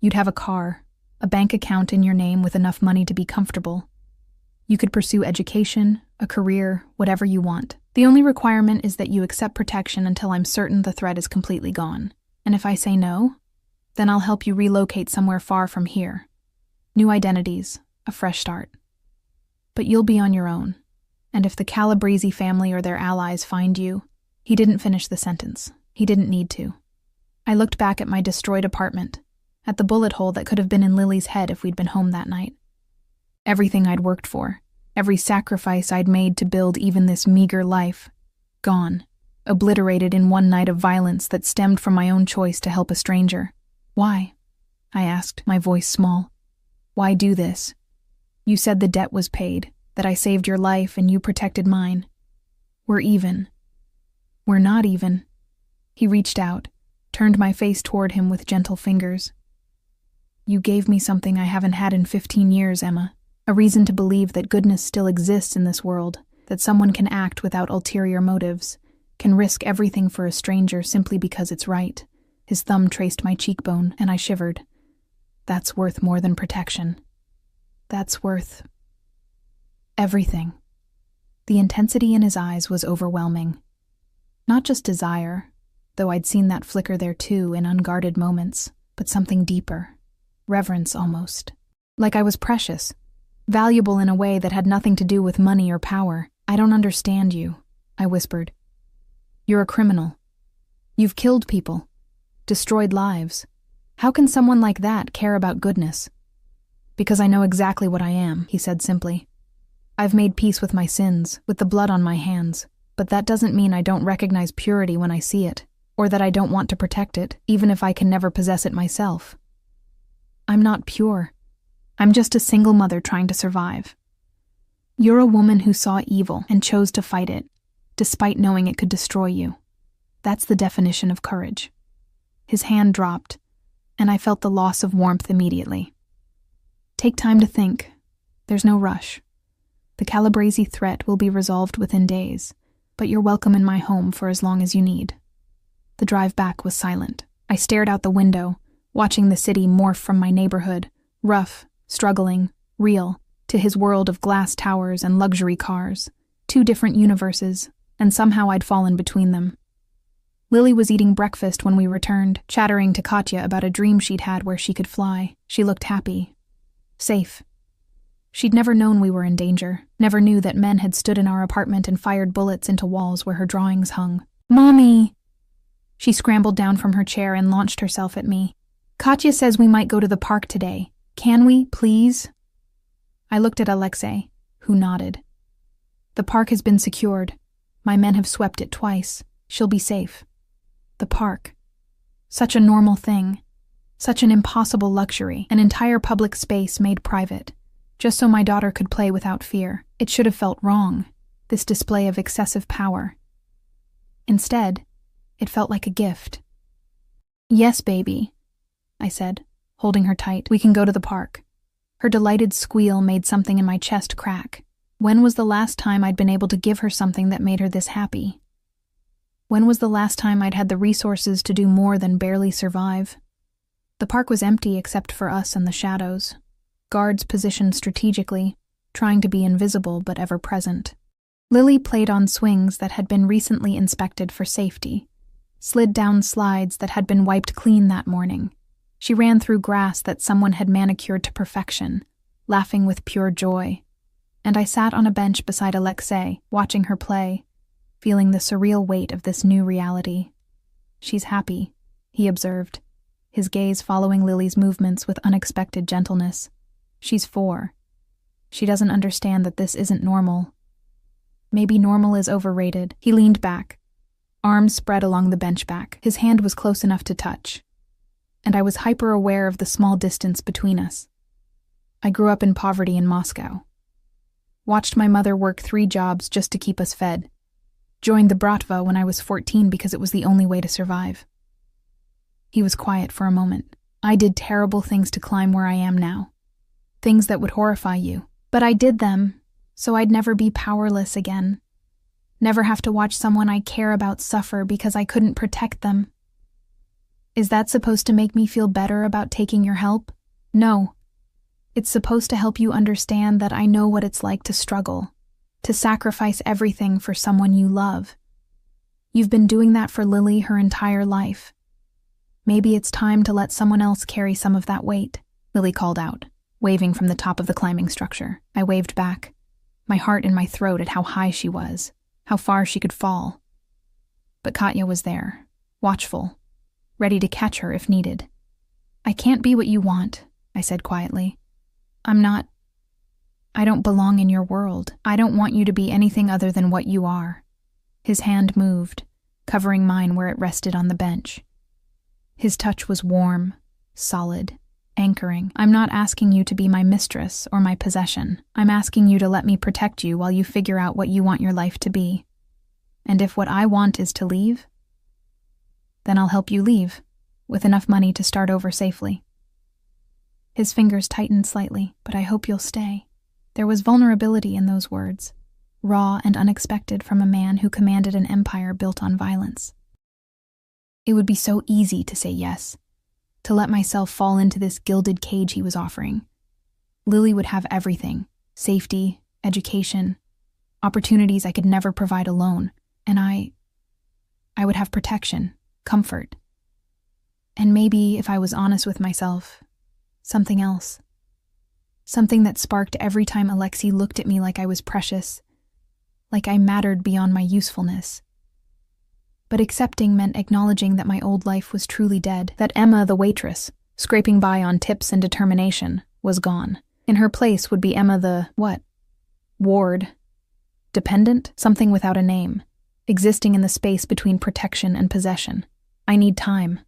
Speaker 1: You'd have a car, a bank account in your name with enough money to be comfortable. You could pursue education, a career, whatever you want. The only requirement is that you accept protection until I'm certain the threat is completely gone. And if I say no, then I'll help you relocate somewhere far from here. New identities, a fresh start. But you'll be on your own. And if the Calabrese family or their allies find you..." He didn't finish the sentence. He didn't need to. I looked back at my destroyed apartment, at the bullet hole that could have been in Lily's head if we'd been home that night. Everything I'd worked for, every sacrifice I'd made to build even this meager life, gone, obliterated in one night of violence that stemmed from my own choice to help a stranger. "Why?" I asked, my voice small. "Why do this? You said the debt was paid, that I saved your life and you protected mine. We're even." "We're not even." He reached out, turned my face toward him with gentle fingers. You gave me something I haven't had in 15 years, Emma. A reason to believe that goodness still exists in this world, that someone can act without ulterior motives, can risk everything for a stranger simply because it's right. His thumb traced my cheekbone, and I shivered. That's worth more than protection. That's worth everything. The intensity in his eyes was overwhelming. Not just desire, though I'd seen that flicker there too in unguarded moments, but something deeper. Reverence almost. Like I was precious. Valuable in a way that had nothing to do with money or power. I don't understand you, I whispered. You're a criminal. You've killed people. Destroyed lives. How can someone like that care about goodness? Because I know exactly what I am, he said simply. I've made peace with my sins, with the blood on my hands, but that doesn't mean I don't recognize purity when I see it, or that I don't want to protect it, even if I can never possess it myself. I'm not pure. I'm just a single mother trying to survive. You're a woman who saw evil and chose to fight it, despite knowing it could destroy you. That's the definition of courage. His hand dropped, and I felt the loss of warmth immediately. Take time to think. There's no rush. The Calabrese threat will be resolved within days, but you're welcome in my home for as long as you need. The drive back was silent. I stared out the window, watching the city morph from my neighborhood, rough, struggling, real, to his world of glass towers and luxury cars, two different universes, and somehow I'd fallen between them. Lily was eating breakfast when we returned, chattering to Katya about a dream she'd had where she could fly. She looked happy. Safe. She'd never known we were in danger, never knew that men had stood in our apartment and fired bullets into walls where her drawings hung. Mommy! She scrambled down from her chair and launched herself at me. Katya says we might go to the park today. Can we, please? I looked at Alexei, who nodded. The park has been secured. My men have swept it twice. She'll be safe. The park. Such a normal thing. Such an impossible luxury. An entire public space made private. Just so my daughter could play without fear. It should have felt wrong, this display of excessive power. Instead, it felt like a gift. Yes, baby, I said, holding her tight. We can go to the park. Her delighted squeal made something in my chest crack. When was the last time I'd been able to give her something that made her this happy? When was the last time I'd had the resources to do more than barely survive? The park was empty except for us and the shadows. Guards positioned strategically, trying to be invisible but ever present. Lily played on swings that had been recently inspected for safety, slid down slides that had been wiped clean that morning. She ran through grass that someone had manicured to perfection, laughing with pure joy. And I sat on a bench beside Alexei, watching her play, feeling the surreal weight of this new reality. She's happy, he observed, his gaze following Lily's movements with unexpected gentleness. She's 4. She doesn't understand that this isn't normal. Maybe normal is overrated. He leaned back, arms spread along the bench back. His hand was close enough to touch, and I was hyper-aware of the small distance between us. I grew up in poverty in Moscow. Watched my mother work 3 jobs just to keep us fed. Joined the Bratva when I was 14 because it was the only way to survive. He was quiet for a moment. I did terrible things to climb where I am now. Things that would horrify you. But I did them, so I'd never be powerless again. Never have to watch someone I care about suffer because I couldn't protect them. Is that supposed to make me feel better about taking your help? No. It's supposed to help you understand that I know what it's like to struggle, to sacrifice everything for someone you love. You've been doing that for Lily her entire life. Maybe it's time to let someone else carry some of that weight, Lily called out, waving from the top of the climbing structure. I waved back, my heart in my throat at how high she was, how far she could fall. But Katya was there, watchful, ready to catch her if needed. I can't be what you want, I said quietly. I don't belong in your world. I don't want you to be anything other than what you are. His hand moved, covering mine where it rested on the bench. His touch was warm, solid, anchoring. I'm not asking you to be my mistress or my possession. I'm asking you to let me protect you while you figure out what you want your life to be. And if what I want is to leave, then I'll help you leave. with enough money to start over safely. His fingers tightened slightly, but I hope you'll stay. There was vulnerability in those words, raw and unexpected from a man who commanded an empire built on violence. It would be so easy to say yes, to let myself fall into this gilded cage he was offering. Lily would have everything: safety, education, opportunities I could never provide alone, and I would have protection, comfort. And maybe, if I was honest with myself, something else. Something that sparked every time Alexei looked at me like I was precious, like I mattered beyond my usefulness. But accepting meant acknowledging that my old life was truly dead, that Emma, the waitress, scraping by on tips and determination, was gone. In her place would be Emma the, what? Ward. Dependent? Something without a name, existing in the space between protection and possession. I need time,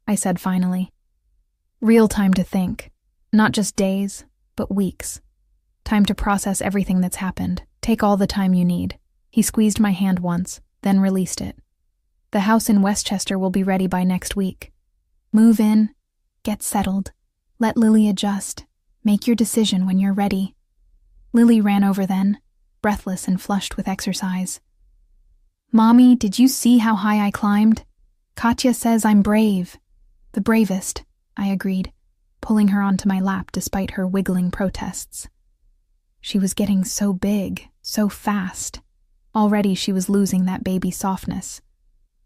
Speaker 1: I said finally. Real time to think. Not just days, but weeks. Time to process everything that's happened. Take all the time you need. He squeezed my hand once, then released it. The house in Westchester will be ready by next week. Move in, get settled, let Lily adjust, make your decision when you're ready. Lily ran over then, breathless and flushed with exercise. Mommy, did you see how high I climbed? Katya says I'm brave. The bravest, I agreed, pulling her onto my lap despite her wiggling protests. She was getting so big, so fast. Already she was losing that baby softness,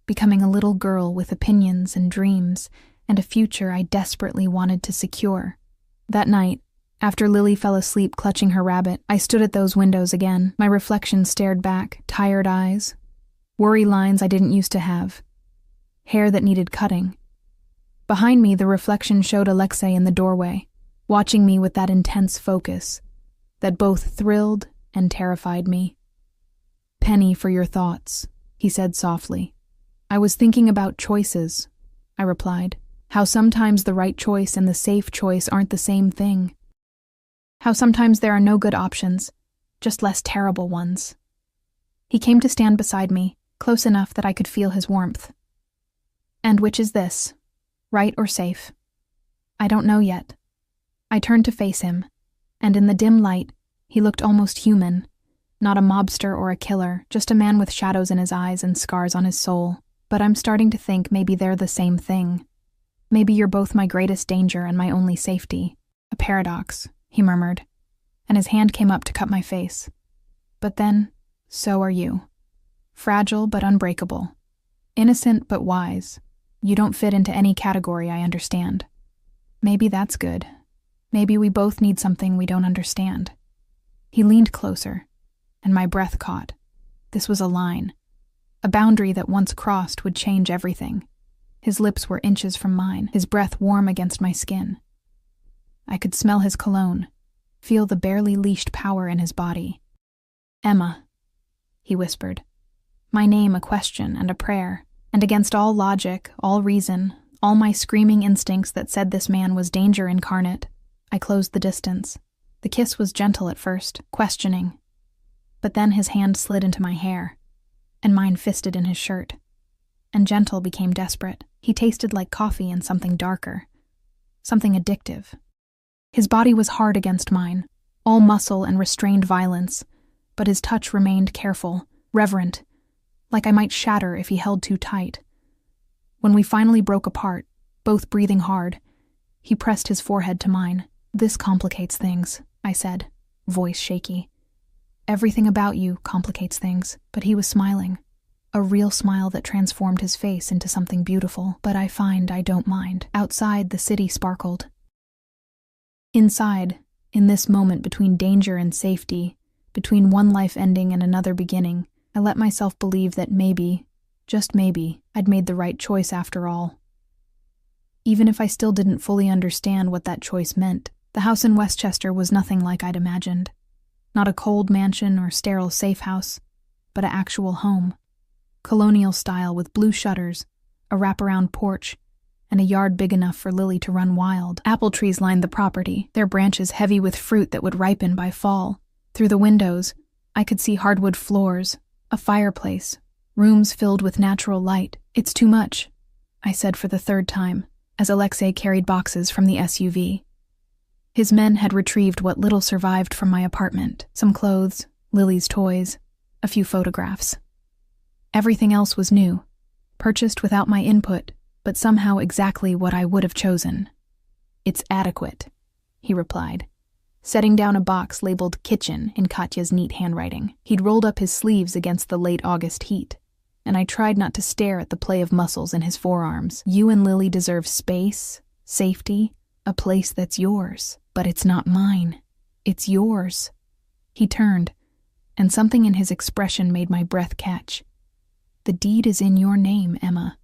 Speaker 1: becoming a little girl with opinions and dreams and a future I desperately wanted to secure. That night, after Lily fell asleep clutching her rabbit, I stood at those windows again. My reflection stared back, tired eyes, worry lines I didn't used to have, hair that needed cutting. Behind me, the reflection showed Alexei in the doorway, watching me with that intense focus that both thrilled and terrified me. Penny for your thoughts, he said softly. I was thinking about choices, I replied. How sometimes the right choice and the safe choice aren't the same thing. How sometimes there are no good options, just less terrible ones. He came to stand beside me, close enough that I could feel his warmth. And which is this? Right or safe? I don't know yet. I turned to face him, and in the dim light, he looked almost human, not a mobster or a killer, just a man with shadows in his eyes and scars on his soul. But I'm starting to think maybe they're the same thing. Maybe you're both my greatest danger and my only safety. A paradox, he murmured, and his hand came up to cut my face. But then, so are you. Fragile but unbreakable. Innocent but wise. You don't fit into any category I understand. Maybe that's good. Maybe we both need something we don't understand. He leaned closer, and my breath caught. This was a line. A boundary that once crossed would change everything. His lips were inches from mine, his breath warm against my skin. I could smell his cologne, feel the barely leashed power in his body. Emma, he whispered. My name a question and a prayer, and against all logic, all reason, all my screaming instincts that said this man was danger incarnate, I closed the distance. The kiss was gentle at first, questioning. But then his hand slid into my hair, and mine fisted in his shirt. And gentle became desperate. He tasted like coffee and something darker, something addictive. His body was hard against mine, all muscle and restrained violence, but his touch remained careful, reverent, like I might shatter if he held too tight. When we finally broke apart, both breathing hard, he pressed his forehead to mine. This complicates things, I said, voice shaky. Everything about you complicates things, but he was smiling. A real smile that transformed his face into something beautiful, but I find I don't mind. Outside, the city sparkled. Inside, in this moment between danger and safety, between one life ending and another beginning, I let myself believe that maybe, just maybe, I'd made the right choice after all. Even if I still didn't fully understand what that choice meant, the house in Westchester was nothing like I'd imagined. Not a cold mansion or sterile safe house, but an actual home. Colonial style with blue shutters, a wraparound porch, and a yard big enough for Lily to run wild. Apple trees lined the property, their branches heavy with fruit that would ripen by fall. Through the windows, I could see hardwood floors, a fireplace, rooms filled with natural light. It's too much, I said for the third time, as Alexei carried boxes from the SUV. His men had retrieved what little survived from my apartment: some clothes, Lily's toys, a few photographs. Everything else was new, purchased without my input, but somehow exactly what I would have chosen. "It's adequate," he replied, setting down a box labeled kitchen in Katya's neat handwriting. He'd rolled up his sleeves against the late August heat, and I tried not to stare at the play of muscles in his forearms. "You and Lily deserve space, safety, a place that's yours. But it's not mine. It's yours." He turned, and something in his expression made my breath catch. "The deed is in your name, Emma.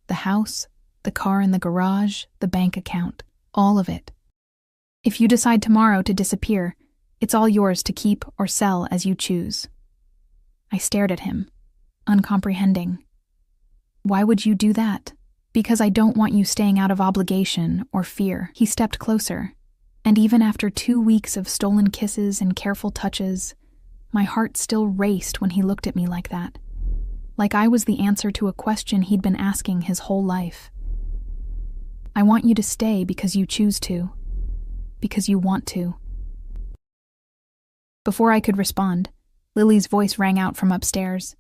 Speaker 1: The house, the car in the garage, the bank account, all of it. If you decide tomorrow to disappear, it's all yours to keep or sell as you choose." I stared at him, uncomprehending. "Why would you do that?" "Because I don't want you staying out of obligation or fear." He stepped closer, and even after 2 weeks of stolen kisses and careful touches, my heart still raced when he looked at me like that, like I was the answer to a question he'd been asking his whole life. "I want you to stay because you choose to, because you want to." Before I could respond, Lily's voice rang out from upstairs.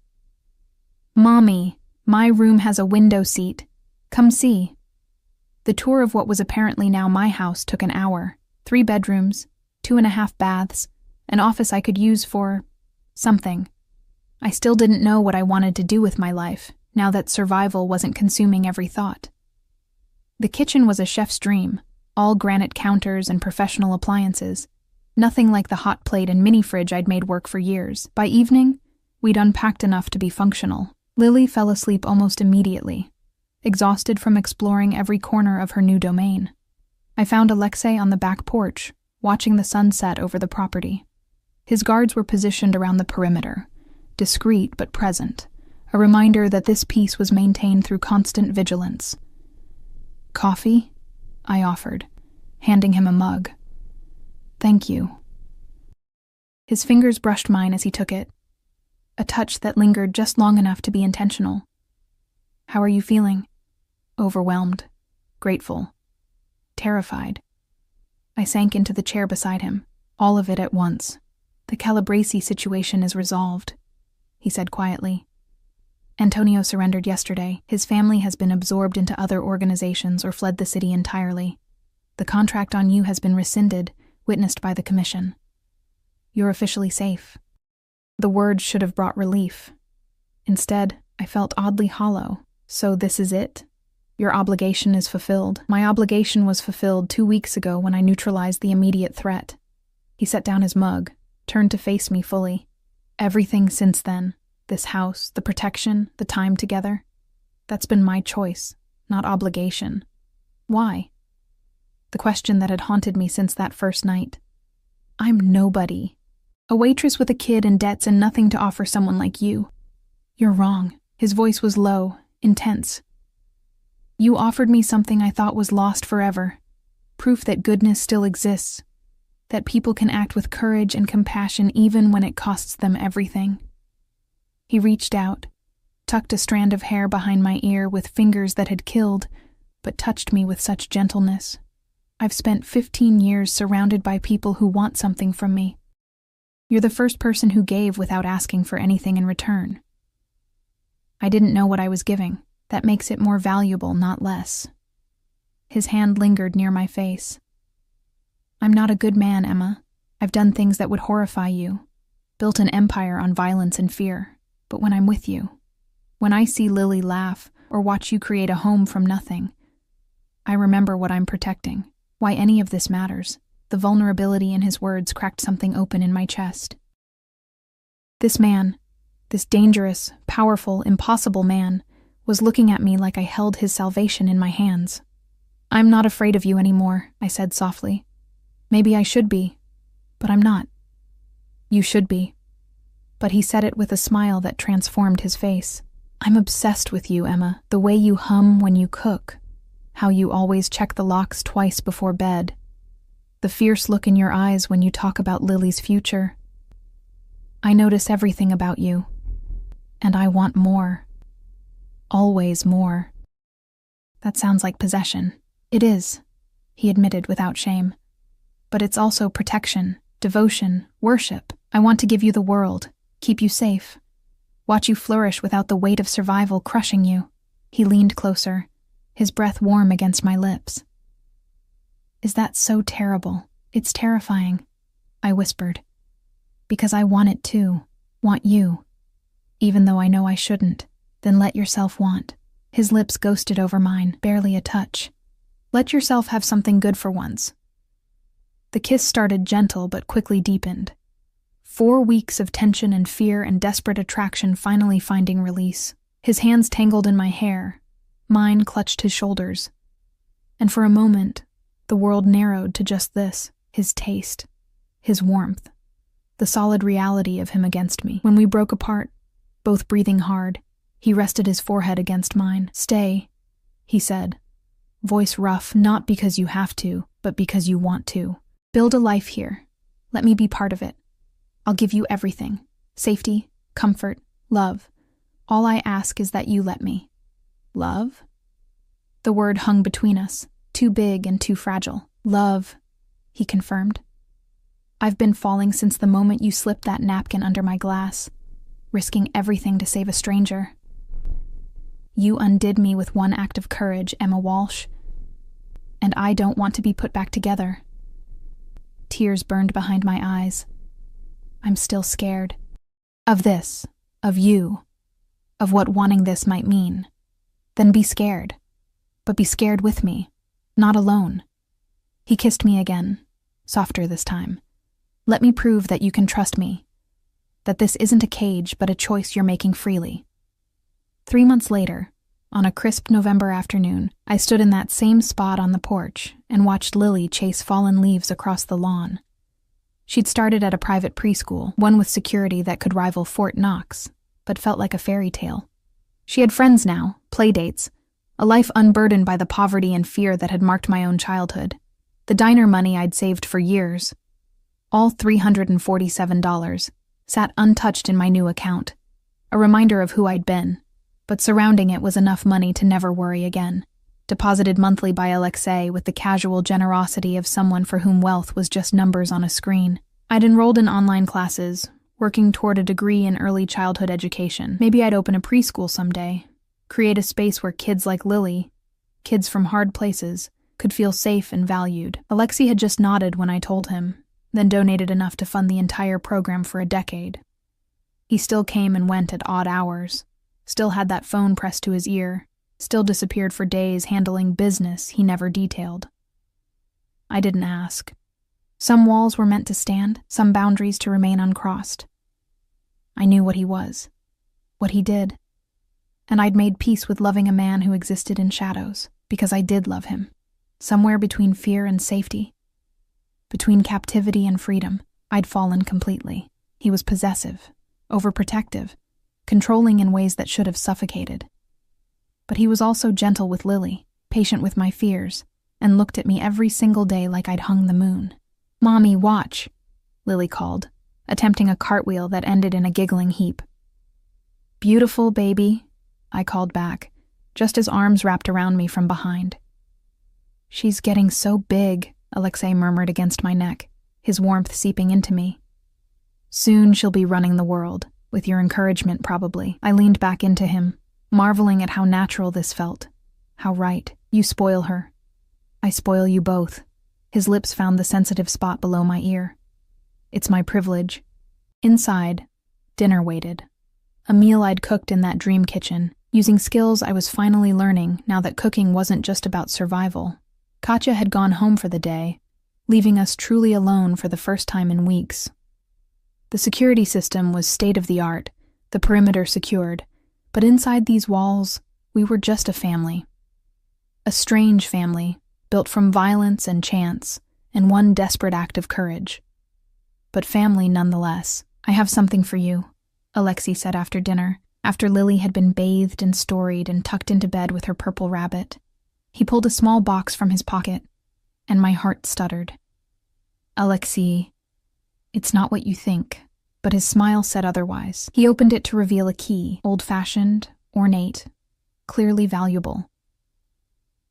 Speaker 1: "Mommy, my room has a window seat. Come see." The tour of what was apparently now my house took an hour. 3 bedrooms, 2.5 baths, an office I could use for something. I still didn't know what I wanted to do with my life, now that survival wasn't consuming every thought. The kitchen was a chef's dream, all granite counters and professional appliances, nothing like the hot plate and mini fridge I'd made work for years. By evening, we'd unpacked enough to be functional. Lily fell asleep almost immediately, exhausted from exploring every corner of her new domain. I found Alexei on the back porch, watching the sunset over the property. His guards were positioned around the perimeter, discreet but present, a reminder that this peace was maintained through constant vigilance. "Coffee?" I offered, handing him a mug. "Thank you." His fingers brushed mine as he took it, a touch that lingered just long enough to be intentional. "How are you feeling?" "Overwhelmed, grateful, terrified." I sank into the chair beside him, all of it at once. "The Calabresi situation is resolved," he said quietly. "Antonio surrendered yesterday. His family has been absorbed into other organizations or fled the city entirely. The contract on you has been rescinded, witnessed by the commission. You're officially safe." The words should have brought relief. Instead, I felt oddly hollow. "So this is it? Your obligation is fulfilled." "My obligation was fulfilled 2 weeks ago when I neutralized the immediate threat." He set down his mug, turned to face me fully. "Everything since then, this house, the protection, the time together, that's been my choice, not obligation." "Why?" The question that had haunted me since that first night. "I'm nobody. A waitress with a kid and debts and nothing to offer someone like you." "You're wrong." His voice was low, intense. "You offered me something I thought was lost forever. Proof that goodness still exists. That people can act with courage and compassion even when it costs them everything." He reached out, tucked a strand of hair behind my ear with fingers that had killed, but touched me with such gentleness. "I've spent 15 years surrounded by people who want something from me. You're the first person who gave without asking for anything in return." I didn't know what I was giving. That makes it more valuable, not less. His hand lingered near my face. "I'm not a good man, Emma. I've done things that would horrify you, built an empire on violence and fear. But when I'm with you, when I see Lily laugh or watch you create a home from nothing, I remember what I'm protecting, why any of this matters." The vulnerability in his words cracked something open in my chest. This man, this dangerous, powerful, impossible man, was looking at me like I held his salvation in my hands. "I'm not afraid of you anymore," I said softly. "Maybe I should be, but I'm not." "You should be." But he said it with a smile that transformed his face. "I'm obsessed with you, Emma, the way you hum when you cook, how you always check the locks twice before bed, the fierce look in your eyes when you talk about Lily's future. I notice everything about you, and I want more. Always more." That sounds like possession. It is, he admitted without shame. But it's also protection, devotion, worship. I want to give you the world, keep you safe, watch you flourish without the weight of survival crushing you. He leaned closer, his breath warm against my lips. Is that so terrible? It's terrifying, I whispered. Because I want it too, want you. Even though I know I shouldn't, then let yourself want. His lips ghosted over mine, barely a touch. Let yourself have something good for once. The kiss started gentle but quickly deepened. 4 weeks of tension and fear and desperate attraction finally finding release. His hands tangled in my hair. Mine clutched his shoulders. And for a moment, the world narrowed to just this, his taste, his warmth, the solid reality of him against me. When we broke apart, both breathing hard, he rested his forehead against mine. Stay, he said, voice rough, not because you have to, but because you want to. Build a life here. Let me be part of it. I'll give you everything. Safety, comfort, love. All I ask is that you let me. Love? The word hung between us, too big and too fragile. Love, he confirmed. I've been falling since the moment you slipped that napkin under my glass, risking everything to save a stranger. You undid me with one act of courage, Emma Walsh, and I don't want to be put back together. Tears burned behind my eyes. I'm still scared. Of this, of you, of what wanting this might mean. Then be scared. But be scared with me, not alone. He kissed me again, softer this time. Let me prove that you can trust me, that this isn't a cage but a choice you're making freely. 3 months later, on a crisp November afternoon, I stood in that same spot on the porch and watched Lily chase fallen leaves across the lawn. She'd started at a private preschool, one with security that could rival Fort Knox, but felt like a fairy tale. She had friends now, playdates, a life unburdened by the poverty and fear that had marked my own childhood. The diner money I'd saved for years, all $347, sat untouched in my new account, a reminder of who I'd been, but surrounding it was enough money to never worry again, deposited monthly by Alexei with the casual generosity of someone for whom wealth was just numbers on a screen. I'd enrolled in online classes, working toward a degree in early childhood education. Maybe I'd open a preschool someday, create a space where kids like Lily, kids from hard places, could feel safe and valued. Alexei had just nodded when I told him, then donated enough to fund the entire program for a decade. He still came and went at odd hours, still had that phone pressed to his ear, still disappeared for days handling business he never detailed. I didn't ask. Some walls were meant to stand, some boundaries to remain uncrossed. I knew what he was, what he did, and I'd made peace with loving a man who existed in shadows, because I did love him, somewhere between fear and safety. Between captivity and freedom, I'd fallen completely. He was possessive, overprotective, controlling in ways that should have suffocated. But he was also gentle with Lily, patient with my fears, and looked at me every single day like I'd hung the moon. "Mommy, watch," Lily called, attempting a cartwheel that ended in a giggling heap. "Beautiful, baby," I called back, just as arms wrapped around me from behind. "She's getting so big," Alexei murmured against my neck, his warmth seeping into me. "Soon she'll be running the world, with your encouragement probably." I leaned back into him, marveling at how natural this felt. How right. "You spoil her. I spoil you both." His lips found the sensitive spot below my ear. "It's my privilege." Inside, dinner waited. A meal I'd cooked in that dream kitchen, using skills I was finally learning now that cooking wasn't just about survival. Katya had gone home for the day, leaving us truly alone for the first time in weeks. The security system was state-of-the-art, the perimeter secured, but inside these walls, we were just a family. A strange family, built from violence and chance, and one desperate act of courage. But family nonetheless. "I have something for you," Alexei said after dinner, after Lily had been bathed and storied and tucked into bed with her purple rabbit. He pulled a small box from his pocket, and my heart stuttered. "Alexei, it's not what you think," but his smile said otherwise. He opened it to reveal a key, old-fashioned, ornate, clearly valuable.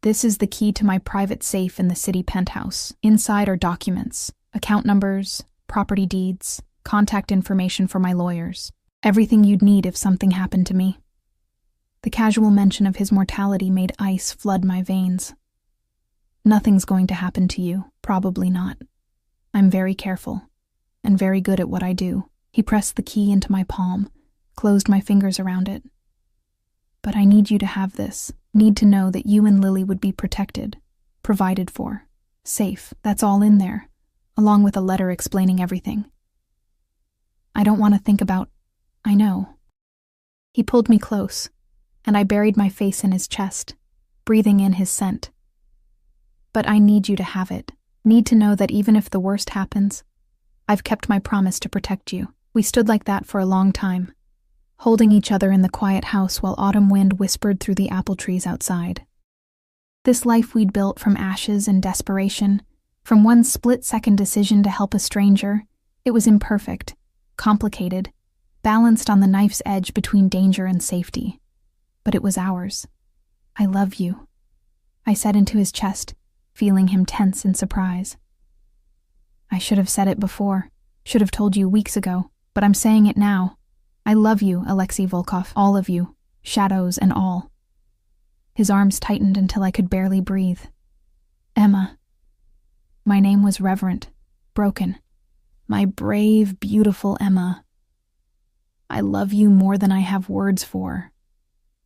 Speaker 1: This is the key to my private safe in the city penthouse. Inside are documents, account numbers, property deeds, contact information for my lawyers. Everything you'd need if something happened to me." The casual mention of his mortality made ice flood my veins. "Nothing's going to happen to you, probably not. I'm very careful, and very good at what I do." He pressed the key into my palm, closed my fingers around it. "But I need you to have this. Need to know that you and Lily would be protected, provided for, safe. That's all in there, along with a letter explaining everything. I don't want to think about, I know." He pulled me close, and I buried my face in his chest, breathing in his scent. "But I need you to have it. Need to know that even if the worst happens, I've kept my promise to protect you." We stood like that for a long time, holding each other in the quiet house while autumn wind whispered through the apple trees outside. This life we'd built from ashes and desperation, from one split-second decision to help a stranger, it was imperfect, complicated, balanced on the knife's edge between danger and safety. But it was ours. "I love you," I said into his chest, feeling him tense in surprise. "I should have said it before, should have told you weeks ago, but I'm saying it now. I love you, Alexei Volkov, all of you, shadows and all." His arms tightened until I could barely breathe. "Emma." My name was reverent, broken. "My brave, beautiful Emma. I love you more than I have words for.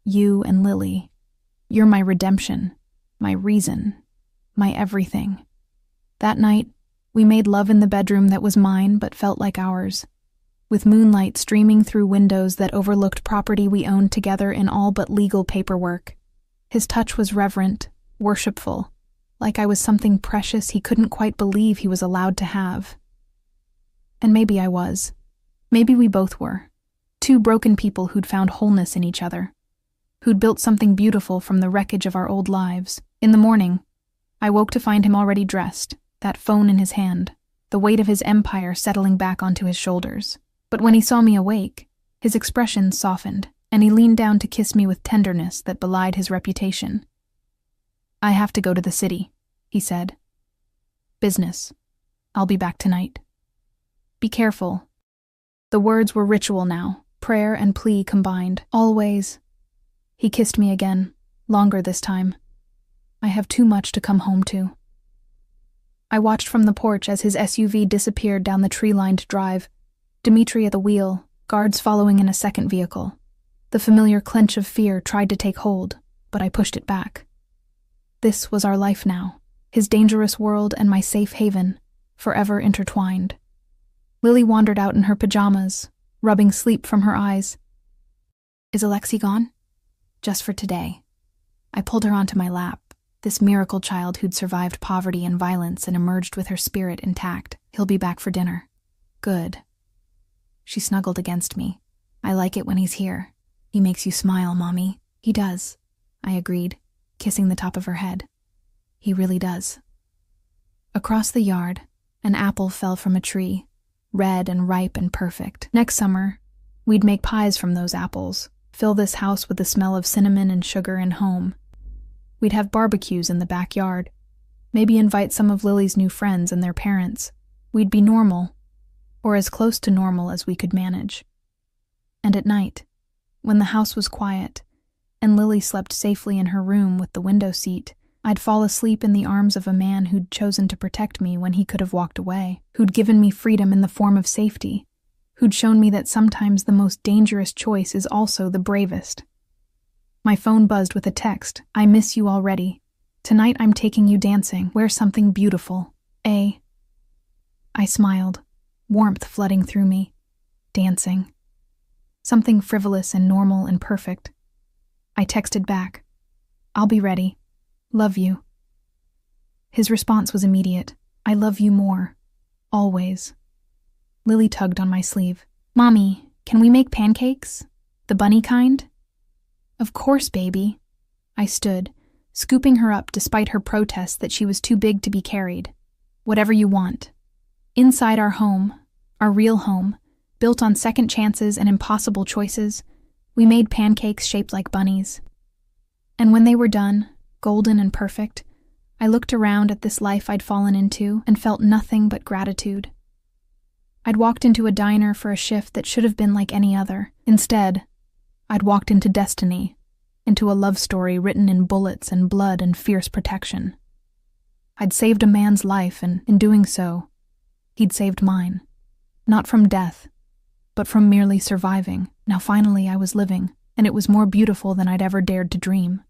Speaker 1: You and Lily. You're my redemption, my reason, my everything." That night, we made love in the bedroom that was mine but felt like ours, with moonlight streaming through windows that overlooked property we owned together in all but legal paperwork. His touch was reverent, worshipful, like I was something precious he couldn't quite believe he was allowed to have. And maybe I was. Maybe we both were. Two broken people who'd found wholeness in each other, who'd built something beautiful from the wreckage of our old lives. In the morning, I woke to find him already dressed, that phone in his hand, the weight of his empire settling back onto his shoulders. But when he saw me awake, his expression softened, and he leaned down to kiss me with tenderness that belied his reputation. "I have to go to the city," he said. "Business. I'll be back tonight. Be careful." The words were ritual now, prayer and plea combined. "Always." He kissed me again, longer this time. "I have too much to come home to." I watched from the porch as his SUV disappeared down the tree-lined drive, Dmitri at the wheel, guards following in a second vehicle. The familiar clench of fear tried to take hold, but I pushed it back. This was our life now, his dangerous world and my safe haven, forever intertwined. Lily wandered out in her pajamas, rubbing sleep from her eyes. "Is Alexei gone?" "Just for today." I pulled her onto my lap, this miracle child who'd survived poverty and violence and emerged with her spirit intact. "He'll be back for dinner." "Good." She snuggled against me. "I like it when he's here. He makes you smile, Mommy." "He does," I agreed, kissing the top of her head. "He really does." Across the yard, an apple fell from a tree, red and ripe and perfect. Next summer, we'd make pies from those apples, fill this house with the smell of cinnamon and sugar and home. We'd have barbecues in the backyard, maybe invite some of Lily's new friends and their parents. We'd be normal, or as close to normal as we could manage. And at night, when the house was quiet, and Lily slept safely in her room with the window seat, I'd fall asleep in the arms of a man who'd chosen to protect me when he could have walked away, who'd given me freedom in the form of safety, who'd shown me that sometimes the most dangerous choice is also the bravest. My phone buzzed with a text. "I miss you already. Tonight I'm taking you dancing. Wear something beautiful. A." I smiled, warmth flooding through me. Dancing. Something frivolous and normal and perfect. I texted back, "I'll be ready. Love you." His response was immediate. "I love you more. Always." Lily tugged on my sleeve. "Mommy, can we make pancakes? The bunny kind?" "Of course, baby." I stood, scooping her up despite her protests that she was too big to be carried. "Whatever you want." Inside our home, our real home, built on second chances and impossible choices, we made pancakes shaped like bunnies. And when they were done, golden and perfect, I looked around at this life I'd fallen into and felt nothing but gratitude. I'd walked into a diner for a shift that should have been like any other. Instead, I'd walked into destiny, into a love story written in bullets and blood and fierce protection. I'd saved a man's life, and in doing so, he'd saved mine. Not from death, but from merely surviving. Now finally I was living, and it was more beautiful than I'd ever dared to dream.